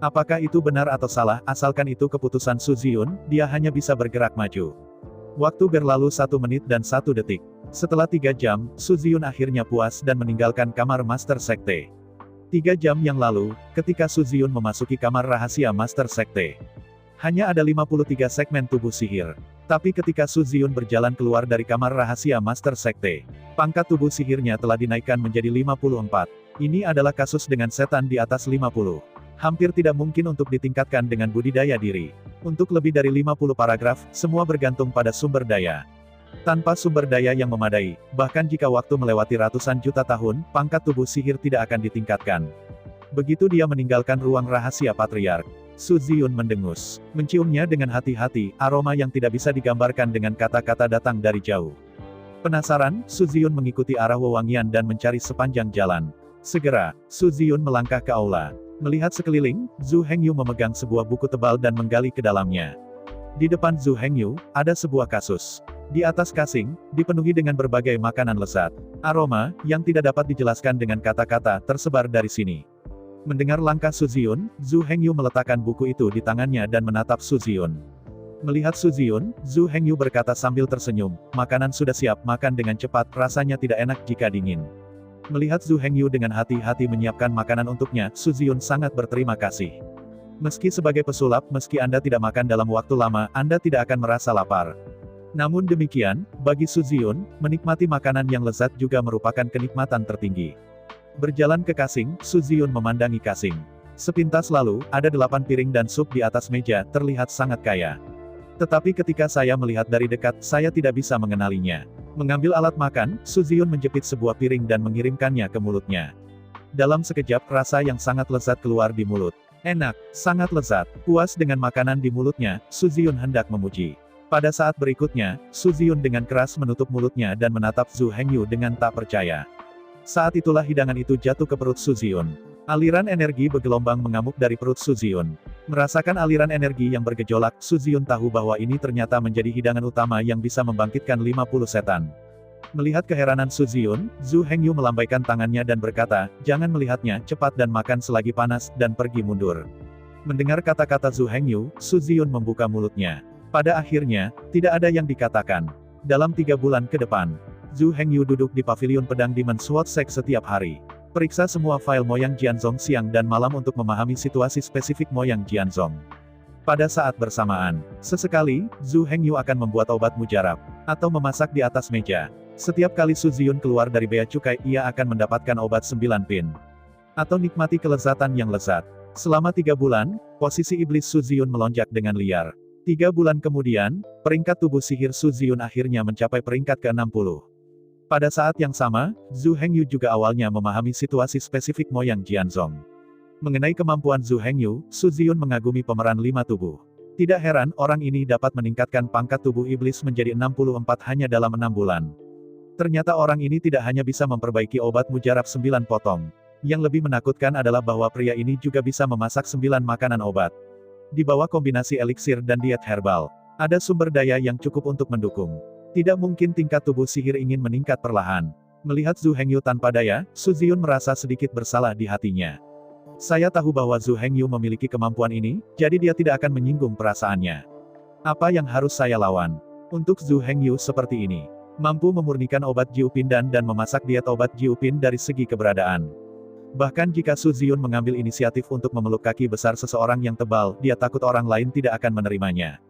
Apakah itu benar atau salah, asalkan itu keputusan Su Ziyun, dia hanya bisa bergerak maju. Waktu berlalu 1 menit dan 1 detik. Setelah 3 jam, Su Ziyun akhirnya puas dan meninggalkan kamar Master Sekte. 3 jam yang lalu, ketika Su Ziyun memasuki kamar rahasia Master Sekte, hanya ada 53 segmen tubuh sihir. Tapi ketika Su Ziyun berjalan keluar dari kamar rahasia Master Sekte, pangkat tubuh sihirnya telah dinaikkan menjadi 54. Ini adalah kasus dengan setan di atas 50. Hampir tidak mungkin untuk ditingkatkan dengan budidaya diri. Untuk lebih dari 50 paragraf, semua bergantung pada sumber daya. Tanpa sumber daya yang memadai, bahkan jika waktu melewati ratusan juta tahun, pangkat tubuh sihir tidak akan ditingkatkan. Begitu dia meninggalkan ruang rahasia Patriark, Su Ziyun mendengus. Menciumnya dengan hati-hati, aroma yang tidak bisa digambarkan dengan kata-kata datang dari jauh. Penasaran, Su Ziyun mengikuti arah wewangian dan mencari sepanjang jalan. Segera, Su Ziyun melangkah ke aula. Melihat sekeliling, Zhu Hengyu memegang sebuah buku tebal dan menggali ke dalamnya. Di depan Zhu Hengyu, ada sebuah kasus. Di atas kasing, dipenuhi dengan berbagai makanan lezat. Aroma, yang tidak dapat dijelaskan dengan kata-kata, tersebar dari sini. Mendengar langkah Su Ziyun, Zhu Hengyu meletakkan buku itu di tangannya dan menatap Su Ziyun. Melihat Su Ziyun, Zhu Hengyu berkata sambil tersenyum, "Makanan sudah siap, makan dengan cepat, rasanya tidak enak jika dingin." Melihat Zhu Hengyu dengan hati-hati menyiapkan makanan untuknya, Su Ziyun sangat berterima kasih. Meski sebagai pesulap, meski Anda tidak makan dalam waktu lama, Anda tidak akan merasa lapar. Namun demikian, bagi Su Ziyun, menikmati makanan yang lezat juga merupakan kenikmatan tertinggi. Berjalan ke kasing, Su Ziyun memandangi kasing. Sepintas lalu, ada 8 piring dan sup di atas meja, terlihat sangat kaya. Tetapi ketika saya melihat dari dekat, saya tidak bisa mengenalinya. Mengambil alat makan, Su Ziyun menjepit sebuah piring dan mengirimkannya ke mulutnya. Dalam sekejap, rasa yang sangat lezat keluar di mulut. Enak, sangat lezat. Puas dengan makanan di mulutnya, Su Ziyun hendak memuji. Pada saat berikutnya, Su Ziyun dengan keras menutup mulutnya dan menatap Zhu Hengyu dengan tak percaya. Saat itulah hidangan itu jatuh ke perut Su Ziyun. Aliran energi bergelombang mengamuk dari perut Su Ziyun. Merasakan aliran energi yang bergejolak, Su Ziyun tahu bahwa ini ternyata menjadi hidangan utama yang bisa membangkitkan 50 setan. Melihat keheranan Su Ziyun, Zhu Hengyu melambaikan tangannya dan berkata, "Jangan melihatnya, cepat dan makan selagi panas, dan pergi mundur." Mendengar kata-kata Zhu Hengyu, Su Ziyun membuka mulutnya. Pada akhirnya, tidak ada yang dikatakan. Dalam 3 bulan ke depan, Zhu Hengyu duduk di pavilion pedang Demon Sword Sect setiap hari. Periksa semua file Moyang Jianzhong siang dan malam untuk memahami situasi spesifik Moyang Jianzhong. Pada saat bersamaan, sesekali, Zhu Hengyu akan membuat obat mujarab, atau memasak di atas meja. Setiap kali Su Ziyun keluar dari bea cukai, ia akan mendapatkan obat 9 pin. Atau nikmati kelezatan yang lezat. Selama 3 bulan, posisi iblis Su Ziyun melonjak dengan liar. 3 bulan kemudian, peringkat tubuh sihir Su Ziyun akhirnya mencapai peringkat ke-60. Pada saat yang sama, Zhu Hengyu juga awalnya memahami situasi spesifik Moyang Jianzhong. Mengenai kemampuan Zhu Hengyu, Su Ziyun mengagumi pemeran 5 tubuh. Tidak heran, orang ini dapat meningkatkan pangkat tubuh iblis menjadi 64 hanya dalam 6 bulan. Ternyata orang ini tidak hanya bisa memperbaiki obat mujarab 9 potong. Yang lebih menakutkan adalah bahwa pria ini juga bisa memasak 9 makanan obat. Di bawah kombinasi eliksir dan diet herbal, ada sumber daya yang cukup untuk mendukung. Tidak mungkin tingkat tubuh sihir ingin meningkat perlahan. Melihat Zhu Hengyu tanpa daya, Su Ziyun merasa sedikit bersalah di hatinya. Saya tahu bahwa Zhu Hengyu memiliki kemampuan ini, jadi dia tidak akan menyinggung perasaannya. Apa yang harus saya lawan? Untuk Zhu Hengyu seperti ini, mampu memurnikan obat Jiu Pindan dan memasak diet obat Jiu Pin dari segi keberadaan. Bahkan jika Su Ziyun mengambil inisiatif untuk memeluk kaki besar seseorang yang tebal, dia takut orang lain tidak akan menerimanya.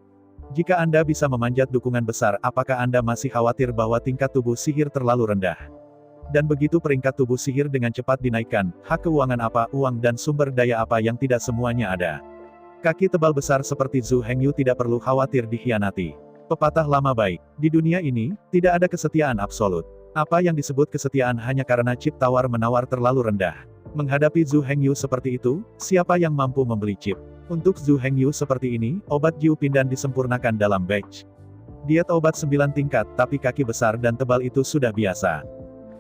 Jika Anda bisa memanjat dukungan besar, apakah Anda masih khawatir bahwa tingkat tubuh sihir terlalu rendah? Dan begitu peringkat tubuh sihir dengan cepat dinaikkan, hak keuangan apa, uang dan sumber daya apa yang tidak semuanya ada. Kaki tebal besar seperti Zhu Hengyu tidak perlu khawatir dikhianati. Pepatah lama baik, di dunia ini, tidak ada kesetiaan absolut. Apa yang disebut kesetiaan hanya karena chip tawar-menawar terlalu rendah. Menghadapi Zhu Hengyu seperti itu, siapa yang mampu membeli chip? Untuk Zhu Hengyu seperti ini, obat Jiu Pindan disempurnakan dalam batch. Diet obat 9 tingkat, tapi kaki besar dan tebal itu sudah biasa.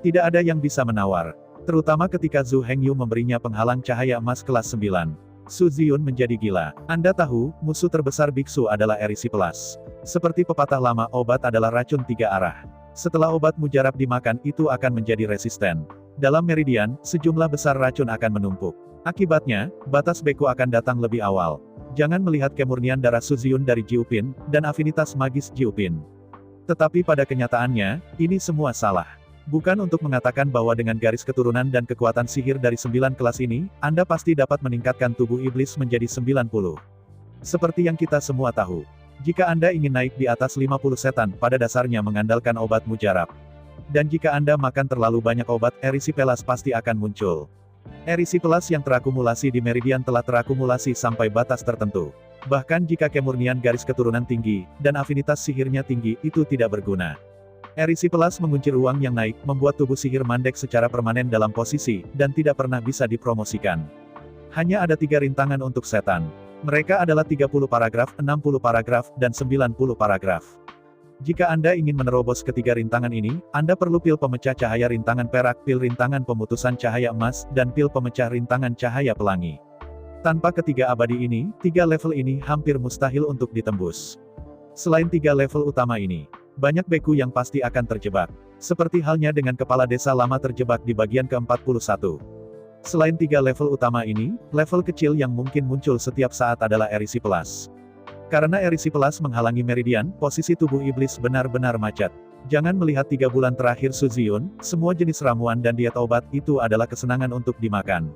Tidak ada yang bisa menawar. Terutama ketika Zhu Hengyu memberinya penghalang cahaya emas kelas 9. Su Ziyun menjadi gila. Anda tahu, musuh terbesar biksu adalah erisiplas. Seperti pepatah lama, obat adalah racun 3 arah. Setelah obat mujarab dimakan, itu akan menjadi resisten. Dalam meridian, sejumlah besar racun akan menumpuk. Akibatnya, batas beku akan datang lebih awal. Jangan melihat kemurnian darah Su Ziyun dari Jiu Pin, dan afinitas magis Jiu Pin. Tetapi pada kenyataannya, ini semua salah. Bukan untuk mengatakan bahwa dengan garis keturunan dan kekuatan sihir dari 9 kelas ini, Anda pasti dapat meningkatkan tubuh iblis menjadi 90. Seperti yang kita semua tahu. Jika Anda ingin naik di atas 50 setan, pada dasarnya mengandalkan obat mujarab. Dan jika Anda makan terlalu banyak obat, erisiplas pasti akan muncul. Erisiplas yang terakumulasi di meridian telah terakumulasi sampai batas tertentu. Bahkan jika kemurnian garis keturunan tinggi, dan afinitas sihirnya tinggi, itu tidak berguna. Erisiplas mengunci ruang yang naik, membuat tubuh sihir mandek secara permanen dalam posisi, dan tidak pernah bisa dipromosikan. Hanya ada 3 rintangan untuk setan. Mereka adalah 30 paragraf, 60 paragraf, dan 90 paragraf. Jika Anda ingin menerobos ketiga rintangan ini, Anda perlu pil pemecah cahaya rintangan perak, pil rintangan pemutusan cahaya emas, dan pil pemecah rintangan cahaya pelangi. Tanpa ketiga abadi ini, 3 level ini hampir mustahil untuk ditembus. Selain 3 level utama ini, banyak beku yang pasti akan terjebak. Seperti halnya dengan kepala desa lama terjebak di bagian ke-41. Selain 3 level utama ini, level kecil yang mungkin muncul setiap saat adalah erisiplas. Karena erisiplas menghalangi meridian, posisi tubuh iblis benar-benar macet. Jangan melihat 3 bulan terakhir Su Ziyun, semua jenis ramuan dan diet obat itu adalah kesenangan untuk dimakan.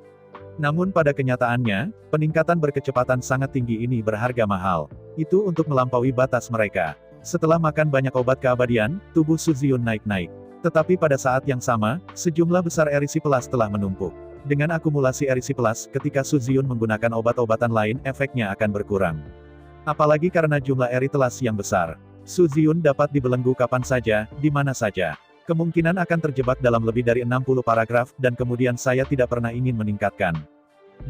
Namun pada kenyataannya, peningkatan berkecepatan sangat tinggi ini berharga mahal. Itu untuk melampaui batas mereka. Setelah makan banyak obat keabadian, tubuh Su Ziyun naik-naik. Tetapi pada saat yang sama, sejumlah besar erisiplas telah menumpuk. Dengan akumulasi erisiplas, ketika Su Ziyun menggunakan obat-obatan lain, efeknya akan berkurang. Apalagi karena jumlah erisiplas yang besar. Su Ziyun dapat dibelenggu kapan saja, di mana saja. Kemungkinan akan terjebak dalam lebih dari 60 paragraf, dan kemudian saya tidak pernah ingin meningkatkan.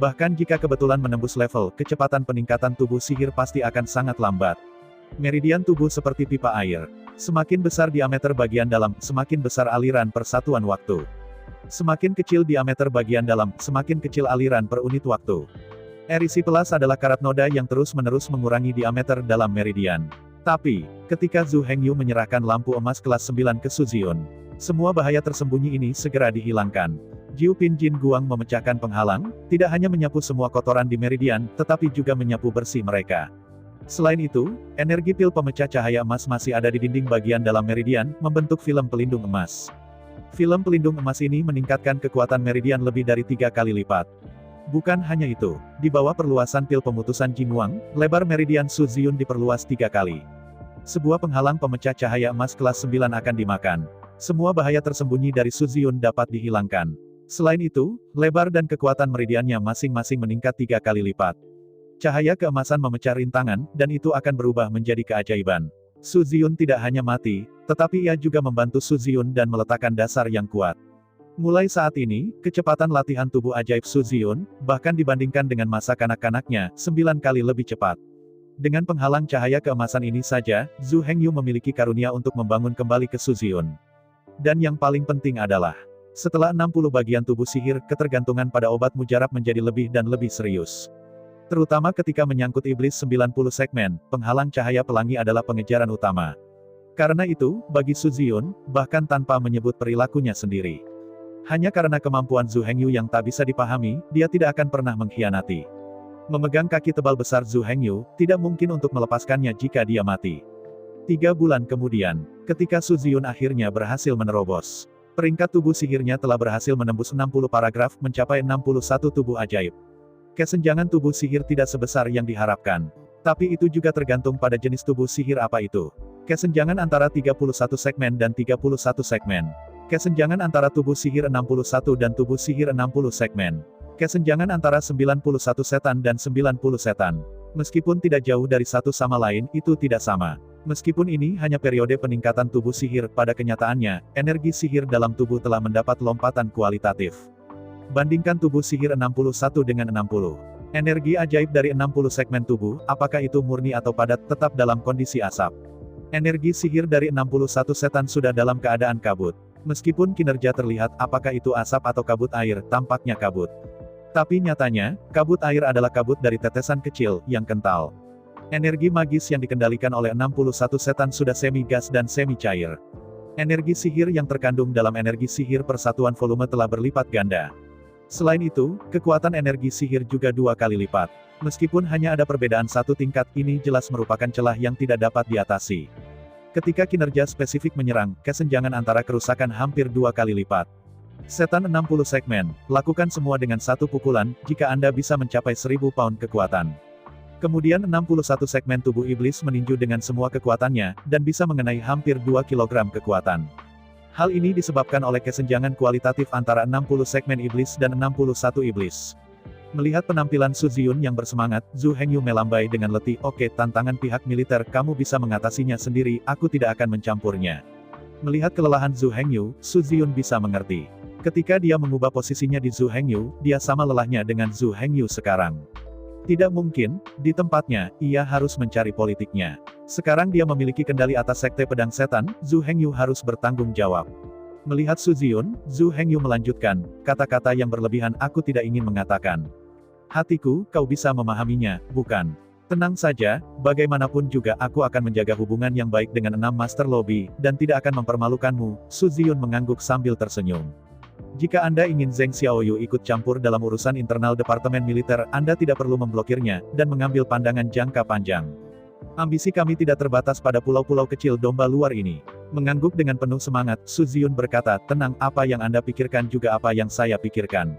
Bahkan jika kebetulan menembus level, kecepatan peningkatan tubuh sihir pasti akan sangat lambat. Meridian tubuh seperti pipa air. Semakin besar diameter bagian dalam, semakin besar aliran per satuan waktu. Semakin kecil diameter bagian dalam, semakin kecil aliran per unit waktu. Erisiplas adalah karat noda yang terus-menerus mengurangi diameter dalam meridian. Tapi, ketika Zhu Hengyu menyerahkan lampu emas kelas 9 ke Su Ziyun, semua bahaya tersembunyi ini segera dihilangkan. Jiu Pin Jin Guang memecahkan penghalang, tidak hanya menyapu semua kotoran di meridian, tetapi juga menyapu bersih mereka. Selain itu, energi pil pemecah cahaya emas masih ada di dinding bagian dalam meridian, membentuk film pelindung emas. Film pelindung emas ini meningkatkan kekuatan meridian lebih dari 3 kali lipat. Bukan hanya itu, di bawah perluasan pil pemutusan Jingwang, lebar meridian Su Ziyun diperluas 3 kali. Sebuah penghalang pemecah cahaya emas kelas 9 akan dimakan. Semua bahaya tersembunyi dari Su Ziyun dapat dihilangkan. Selain itu, lebar dan kekuatan meridiannya masing-masing meningkat 3 kali lipat. Cahaya keemasan memecah rintangan, dan itu akan berubah menjadi keajaiban. Su Ziyun tidak hanya mati, tetapi ia juga membantu Su Ziyun dan meletakkan dasar yang kuat. Mulai saat ini, kecepatan latihan tubuh ajaib Su Ziyun, bahkan dibandingkan dengan masa kanak-kanaknya, 9 kali lebih cepat. Dengan penghalang cahaya keemasan ini saja, Zhu Hengyu memiliki karunia untuk membangun kembali ke Su Ziyun. Dan yang paling penting adalah, Setelah 60 bagian tubuh sihir, ketergantungan pada obat mujarab menjadi lebih dan lebih serius. Terutama ketika menyangkut iblis 90 segmen, penghalang cahaya pelangi adalah pengejaran utama. Karena itu, bagi Su Ziyun, bahkan tanpa menyebut perilakunya sendiri, hanya karena kemampuan Zhu Hengyu yang tak bisa dipahami, dia tidak akan pernah mengkhianati. Memegang kaki tebal besar Zhu Hengyu, tidak mungkin untuk melepaskannya jika dia mati. 3 bulan kemudian, ketika Su Ziyun akhirnya berhasil menerobos, peringkat tubuh sihirnya telah berhasil menembus 60 paragraf, mencapai 61 tubuh ajaib. Kesenjangan tubuh sihir tidak sebesar yang diharapkan. Tapi itu juga tergantung pada jenis tubuh sihir apa itu. Kesenjangan antara 31 segmen dan 31 segmen. Kesenjangan antara tubuh sihir 61 dan tubuh sihir 60 segmen. Kesenjangan antara 91 setan dan 90 setan. Meskipun tidak jauh dari satu sama lain, itu tidak sama. Meskipun ini hanya periode peningkatan tubuh sihir, pada kenyataannya, energi sihir dalam tubuh telah mendapat lompatan kualitatif. Bandingkan tubuh sihir 61 dengan 60. Energi ajaib dari 60 segmen tubuh, apakah itu murni atau padat, tetap dalam kondisi asap. Energi sihir dari 61 setan sudah dalam keadaan kabut. Meskipun kinerja terlihat, apakah itu asap atau kabut air, tampaknya kabut. Tapi nyatanya, kabut air adalah kabut dari tetesan kecil, yang kental. Energi magis yang dikendalikan oleh 61 setan sudah semi-gas dan semi-cair. Energi sihir yang terkandung dalam energi sihir persatuan volume telah berlipat ganda. Selain itu, kekuatan energi sihir juga 2 kali lipat. Meskipun hanya ada perbedaan satu tingkat, ini jelas merupakan celah yang tidak dapat diatasi. Ketika kinerja spesifik menyerang, kesenjangan antara kerusakan hampir 2 kali lipat. Setan 60 segmen, lakukan semua dengan satu pukulan, jika Anda bisa mencapai 1000 pound kekuatan. Kemudian 61 segmen tubuh iblis meninju dengan semua kekuatannya, dan bisa mengenai hampir 2 kg kekuatan. Hal ini disebabkan oleh kesenjangan kualitatif antara 60 segmen iblis dan 61 iblis. Melihat penampilan Su Ziyun yang bersemangat, Zhu Hengyu melambai dengan letih. Oke, tantangan pihak militer, kamu bisa mengatasinya sendiri, aku tidak akan mencampurnya. Melihat kelelahan Zhu Hengyu, Su Ziyun bisa mengerti. Ketika dia mengubah posisinya di Zhu Hengyu, dia sama lelahnya dengan Zhu Hengyu sekarang. Tidak mungkin, di tempatnya, ia harus mencari politiknya. Sekarang dia memiliki kendali atas sekte pedang setan, Zhu Hengyu harus bertanggung jawab. Melihat Su Ziyun, Zhu Hengyu melanjutkan, kata-kata yang berlebihan aku tidak ingin mengatakan. Hatiku, kau bisa memahaminya, bukan? Tenang saja, bagaimanapun juga aku akan menjaga hubungan yang baik dengan 6 Master Lobby, dan tidak akan mempermalukanmu. Su Ziyun mengangguk sambil tersenyum. Jika Anda ingin Zheng Xiaoyu ikut campur dalam urusan internal Departemen Militer, Anda tidak perlu memblokirnya, dan mengambil pandangan jangka panjang. Ambisi kami tidak terbatas pada pulau-pulau kecil domba luar ini. Mengangguk dengan penuh semangat, Su Ziyun berkata, tenang, apa yang Anda pikirkan juga apa yang saya pikirkan.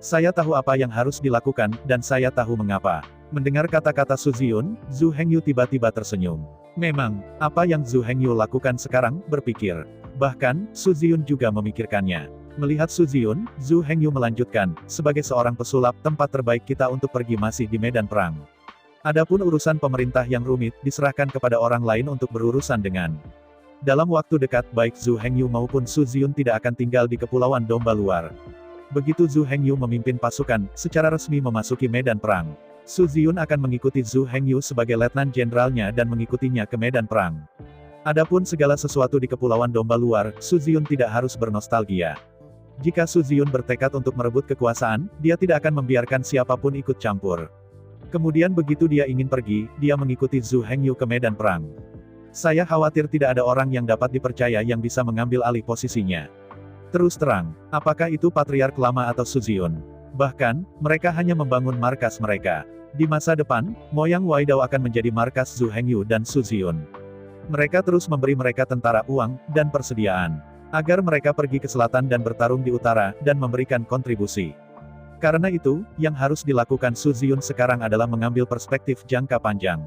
Saya tahu apa yang harus dilakukan, dan saya tahu mengapa. Mendengar kata-kata Su Ziyun, Zhu Hengyu tiba-tiba tersenyum. Memang, apa yang Zhu Hengyu lakukan sekarang, berpikir. Bahkan, Su Ziyun juga memikirkannya. Melihat Su Ziyun, Zhu Hengyu melanjutkan, sebagai seorang pesulap, tempat terbaik kita untuk pergi masih di medan perang. Adapun urusan pemerintah yang rumit, diserahkan kepada orang lain untuk berurusan dengan. Dalam waktu dekat, baik Zhu Hengyu maupun Su Ziyun tidak akan tinggal di Kepulauan Domba Luar. Begitu Zhu Hengyu memimpin pasukan, secara resmi memasuki medan perang. Su Ziyun akan mengikuti Zhu Hengyu sebagai letnan jenderalnya dan mengikutinya ke medan perang. Adapun segala sesuatu di Kepulauan Domba Luar, Su Ziyun tidak harus bernostalgia. Jika Su Ziyun bertekad untuk merebut kekuasaan, dia tidak akan membiarkan siapapun ikut campur. Kemudian begitu dia ingin pergi, dia mengikuti Zhu Hengyu ke medan perang. Saya khawatir tidak ada orang yang dapat dipercaya yang bisa mengambil alih posisinya. Terus terang, apakah itu Patriark Lama atau Su Ziyun? Bahkan, mereka hanya membangun markas mereka. Di masa depan, Moyang Waidao akan menjadi markas Zhu Hengyu dan Su Ziyun. Mereka terus memberi mereka tentara, uang, dan persediaan. Agar mereka pergi ke selatan dan bertarung di utara, dan memberikan kontribusi. Karena itu, yang harus dilakukan Su Ziyun sekarang adalah mengambil perspektif jangka panjang.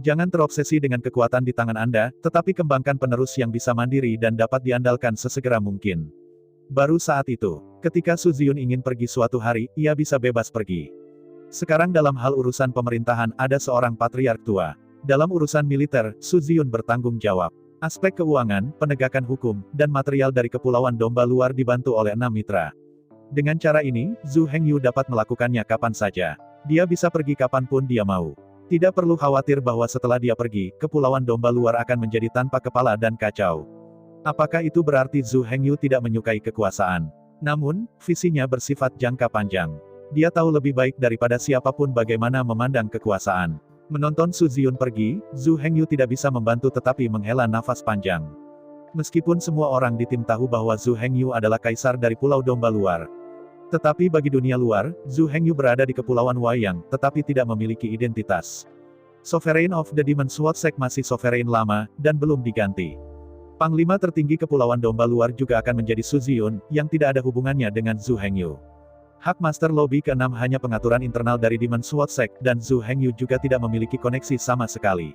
Jangan terobsesi dengan kekuatan di tangan Anda, tetapi kembangkan penerus yang bisa mandiri dan dapat diandalkan sesegera mungkin. Baru saat itu, ketika Su Ziyun ingin pergi suatu hari, ia bisa bebas pergi. Sekarang dalam hal urusan pemerintahan, ada seorang patriark tua. Dalam urusan militer, Su Ziyun bertanggung jawab. Aspek keuangan, penegakan hukum, dan material dari Kepulauan Domba Luar dibantu oleh 6 mitra. Dengan cara ini, Zhu Hengyu dapat melakukannya kapan saja. Dia bisa pergi kapanpun dia mau. Tidak perlu khawatir bahwa setelah dia pergi, Kepulauan Domba Luar akan menjadi tanpa kepala dan kacau. Apakah itu berarti Zhu Hengyu tidak menyukai kekuasaan? Namun, visinya bersifat jangka panjang. Dia tahu lebih baik daripada siapapun bagaimana memandang kekuasaan. Menonton Su Ziyun pergi, Zhu Hengyu tidak bisa membantu tetapi menghela nafas panjang. Meskipun semua orang di tim tahu bahwa Zhu Hengyu adalah kaisar dari Pulau Domba Luar. Tetapi bagi dunia luar, Zhu Hengyu berada di Kepulauan Wayang, tetapi tidak memiliki identitas. Sovereign of the Demon Sword Sect masih sovereign lama, dan belum diganti. Panglima tertinggi Kepulauan Domba Luar juga akan menjadi Su Ziyun, yang tidak ada hubungannya dengan Zhu Hengyu. Hak Master Lobby ke-6 hanya pengaturan internal dari Demon Sword Sect, dan Zhu Hengyu juga tidak memiliki koneksi sama sekali.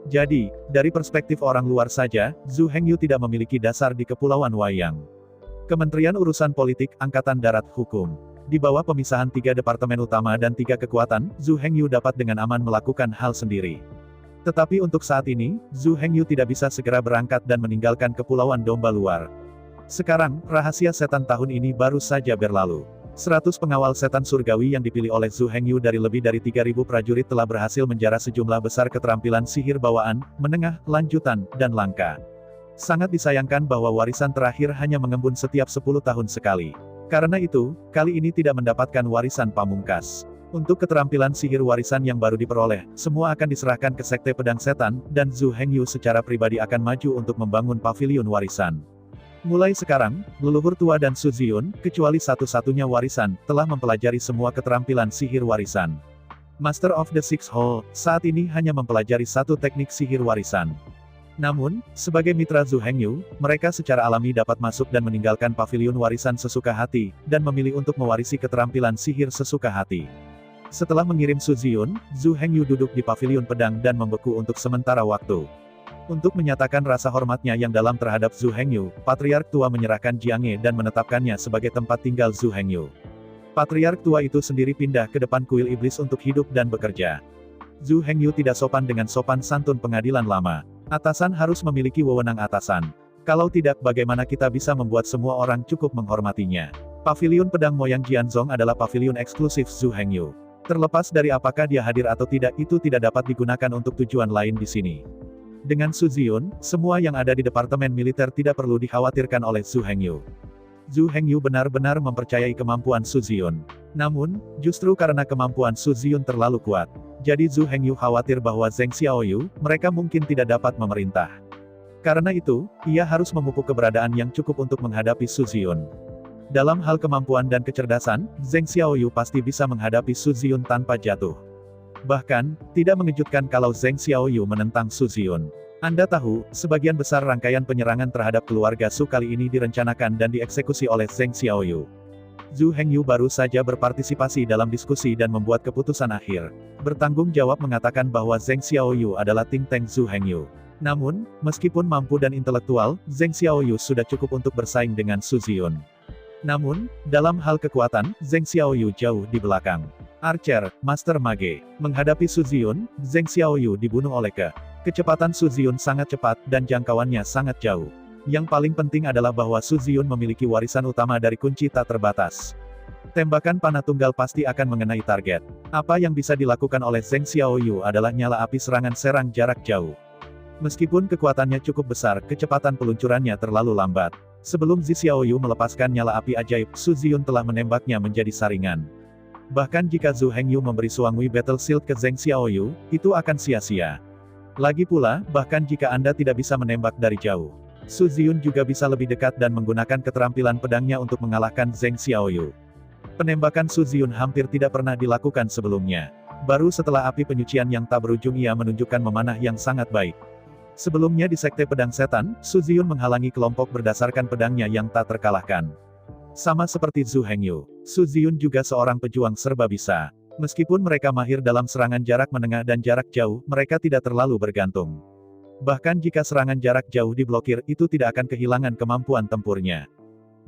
Jadi, dari perspektif orang luar saja, Zhu Hengyu tidak memiliki dasar di Kepulauan Wayang. Kementerian Urusan Politik, Angkatan Darat, Hukum. Di bawah pemisahan 3 departemen utama dan 3 kekuatan, Zhu Hengyu dapat dengan aman melakukan hal sendiri. Tetapi untuk saat ini, Zhu Hengyu tidak bisa segera berangkat dan meninggalkan Kepulauan Domba Luar. Sekarang, rahasia setan tahun ini baru saja berlalu. 100 pengawal setan surgawi yang dipilih oleh Zhu Hengyu dari lebih dari 3.000 prajurit telah berhasil menjarah sejumlah besar keterampilan sihir bawaan, menengah, lanjutan, dan langka. Sangat disayangkan bahwa warisan terakhir hanya mengembun setiap 10 tahun sekali. Karena itu, kali ini tidak mendapatkan warisan pamungkas. Untuk keterampilan sihir warisan yang baru diperoleh, semua akan diserahkan ke Sekte Pedang Setan, dan Zhu Hengyu secara pribadi akan maju untuk membangun pavilion warisan. Mulai sekarang, leluhur tua dan Su Ziyun, kecuali satu-satunya warisan, telah mempelajari semua keterampilan sihir warisan. Master of the Six Hole, saat ini hanya mempelajari satu teknik sihir warisan. Namun, sebagai mitra Zhu Hengyu, mereka secara alami dapat masuk dan meninggalkan pavilion warisan sesuka hati, dan memilih untuk mewarisi keterampilan sihir sesuka hati. Setelah mengirim Su Ziyun, Zhu Hengyu duduk di pavilion pedang dan membeku untuk sementara waktu. Untuk menyatakan rasa hormatnya yang dalam terhadap Zhu Hengyu, Patriark tua menyerahkan Jianghe dan menetapkannya sebagai tempat tinggal Zhu Hengyu. Patriark tua itu sendiri pindah ke depan kuil iblis untuk hidup dan bekerja. Zhu Hengyu tidak sopan dengan sopan santun pengadilan lama. Atasan harus memiliki wewenang atasan. Kalau tidak, bagaimana kita bisa membuat semua orang cukup menghormatinya? Pavilion Pedang Moyang Jianzong adalah pavilion eksklusif Zhu Hengyu. Terlepas dari apakah dia hadir atau tidak, itu tidak dapat digunakan untuk tujuan lain di sini. Dengan Su Ziyun, semua yang ada di Departemen Militer tidak perlu dikhawatirkan oleh Zhu Hengyu. Zhu Hengyu benar-benar mempercayai kemampuan Su Ziyun. Namun, justru karena kemampuan Su Ziyun terlalu kuat, jadi Zhu Hengyu khawatir bahwa Zheng Xiaoyu, mereka mungkin tidak dapat memerintah. Karena itu, ia harus memupuk keberadaan yang cukup untuk menghadapi Su Ziyun. Dalam hal kemampuan dan kecerdasan, Zheng Xiaoyu pasti bisa menghadapi Su Ziyun tanpa jatuh. Bahkan, tidak mengejutkan kalau Zheng Xiaoyu menentang Su Ziyun. Anda tahu, sebagian besar rangkaian penyerangan terhadap keluarga Su kali ini direncanakan dan dieksekusi oleh Zheng Xiaoyu. Zhu Hengyu baru saja berpartisipasi dalam diskusi dan membuat keputusan akhir. Bertanggung jawab mengatakan bahwa Zheng Xiaoyu adalah think tank Zhu Hengyu. Namun, meskipun mampu dan intelektual, Zheng Xiaoyu sudah cukup untuk bersaing dengan Su Ziyun. Namun, dalam hal kekuatan, Zheng Xiaoyu jauh di belakang. Archer, Master Mage. Menghadapi Su Ziyun, Zheng Xiaoyu dibunuh oleh kecepatan Su Ziyun sangat cepat dan jangkauannya sangat jauh. Yang paling penting adalah bahwa Su Ziyun memiliki warisan utama dari kunci tak terbatas. Tembakan panah tunggal pasti akan mengenai target. Apa yang bisa dilakukan oleh Zheng Xiaoyu adalah nyala api serangan serang jarak jauh. Meskipun kekuatannya cukup besar, kecepatan peluncurannya terlalu lambat. Sebelum Zi Xiaoyu melepaskan nyala api ajaib, Su Ziyun telah menembaknya menjadi saringan. Bahkan jika Zhu Hengyu memberi Suangui Battle Shield ke Zheng Xiaoyu, itu akan sia-sia. Lagi pula, bahkan jika Anda tidak bisa menembak dari jauh, Su Ziyun juga bisa lebih dekat dan menggunakan keterampilan pedangnya untuk mengalahkan Zheng Xiaoyu. Penembakan Su Ziyun hampir tidak pernah dilakukan sebelumnya. Baru setelah api penyucian yang tak berujung ia menunjukkan memanah yang sangat baik. Sebelumnya di Sekte Pedang Setan, Su Ziyun menghalangi kelompok berdasarkan pedangnya yang tak terkalahkan. Sama seperti Zhu Hengyu, Su Ziyun juga seorang pejuang serba bisa. Meskipun mereka mahir dalam serangan jarak menengah dan jarak jauh, mereka tidak terlalu bergantung. Bahkan jika serangan jarak jauh diblokir, itu tidak akan kehilangan kemampuan tempurnya.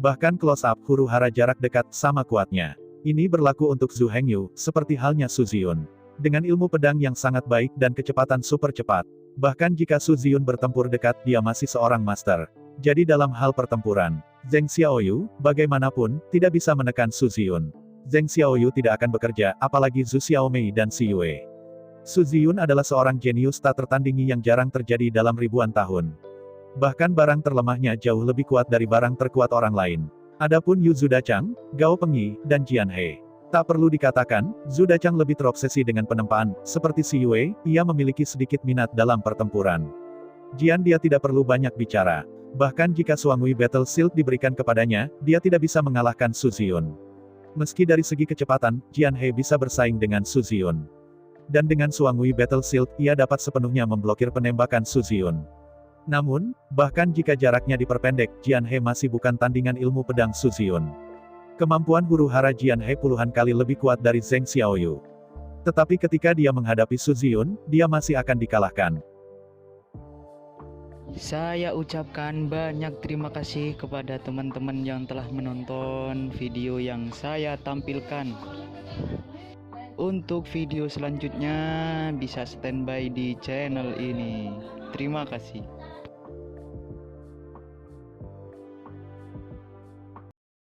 Bahkan close-up, huru-hara jarak dekat, sama kuatnya. Ini berlaku untuk Zhu Hengyu, seperti halnya Su Ziyun. Dengan ilmu pedang yang sangat baik dan kecepatan super cepat. Bahkan jika Su Ziyun bertempur dekat, dia masih seorang master. Jadi dalam hal pertempuran, Zheng Xiaoyu, bagaimanapun, tidak bisa menekan Su Ziyun. Zheng Xiaoyu tidak akan bekerja, apalagi Zhu Xiaomei dan Xi Yue. Su Ziyun adalah seorang jenius tak tertandingi yang jarang terjadi dalam ribuan tahun. Bahkan barang terlemahnya jauh lebih kuat dari barang terkuat orang lain. Adapun Yu Zudachang, Gao Pengyi, dan Jian He. Tak perlu dikatakan, Zudachang lebih terobsesi dengan penempaan, seperti si Yue, ia memiliki sedikit minat dalam pertempuran. Jian dia tidak perlu banyak bicara. Bahkan jika Suangui Battle Shield diberikan kepadanya, dia tidak bisa mengalahkan Su Ziyun. Meski dari segi kecepatan, Jian He bisa bersaing dengan Su Ziyun. Dan dengan Suangui Battle Shield, ia dapat sepenuhnya memblokir penembakan Su Ziyun. Namun, bahkan jika jaraknya diperpendek, Jian He masih bukan tandingan ilmu pedang Su Ziyun. Kemampuan huru hara Jian He puluhan kali lebih kuat dari Zheng Xiaoyu. Tetapi ketika dia menghadapi Su Ziyun, dia masih akan dikalahkan. Saya ucapkan banyak terima kasih kepada teman-teman yang telah menonton video yang saya tampilkan. Untuk video selanjutnya bisa standby di channel ini. Terima kasih.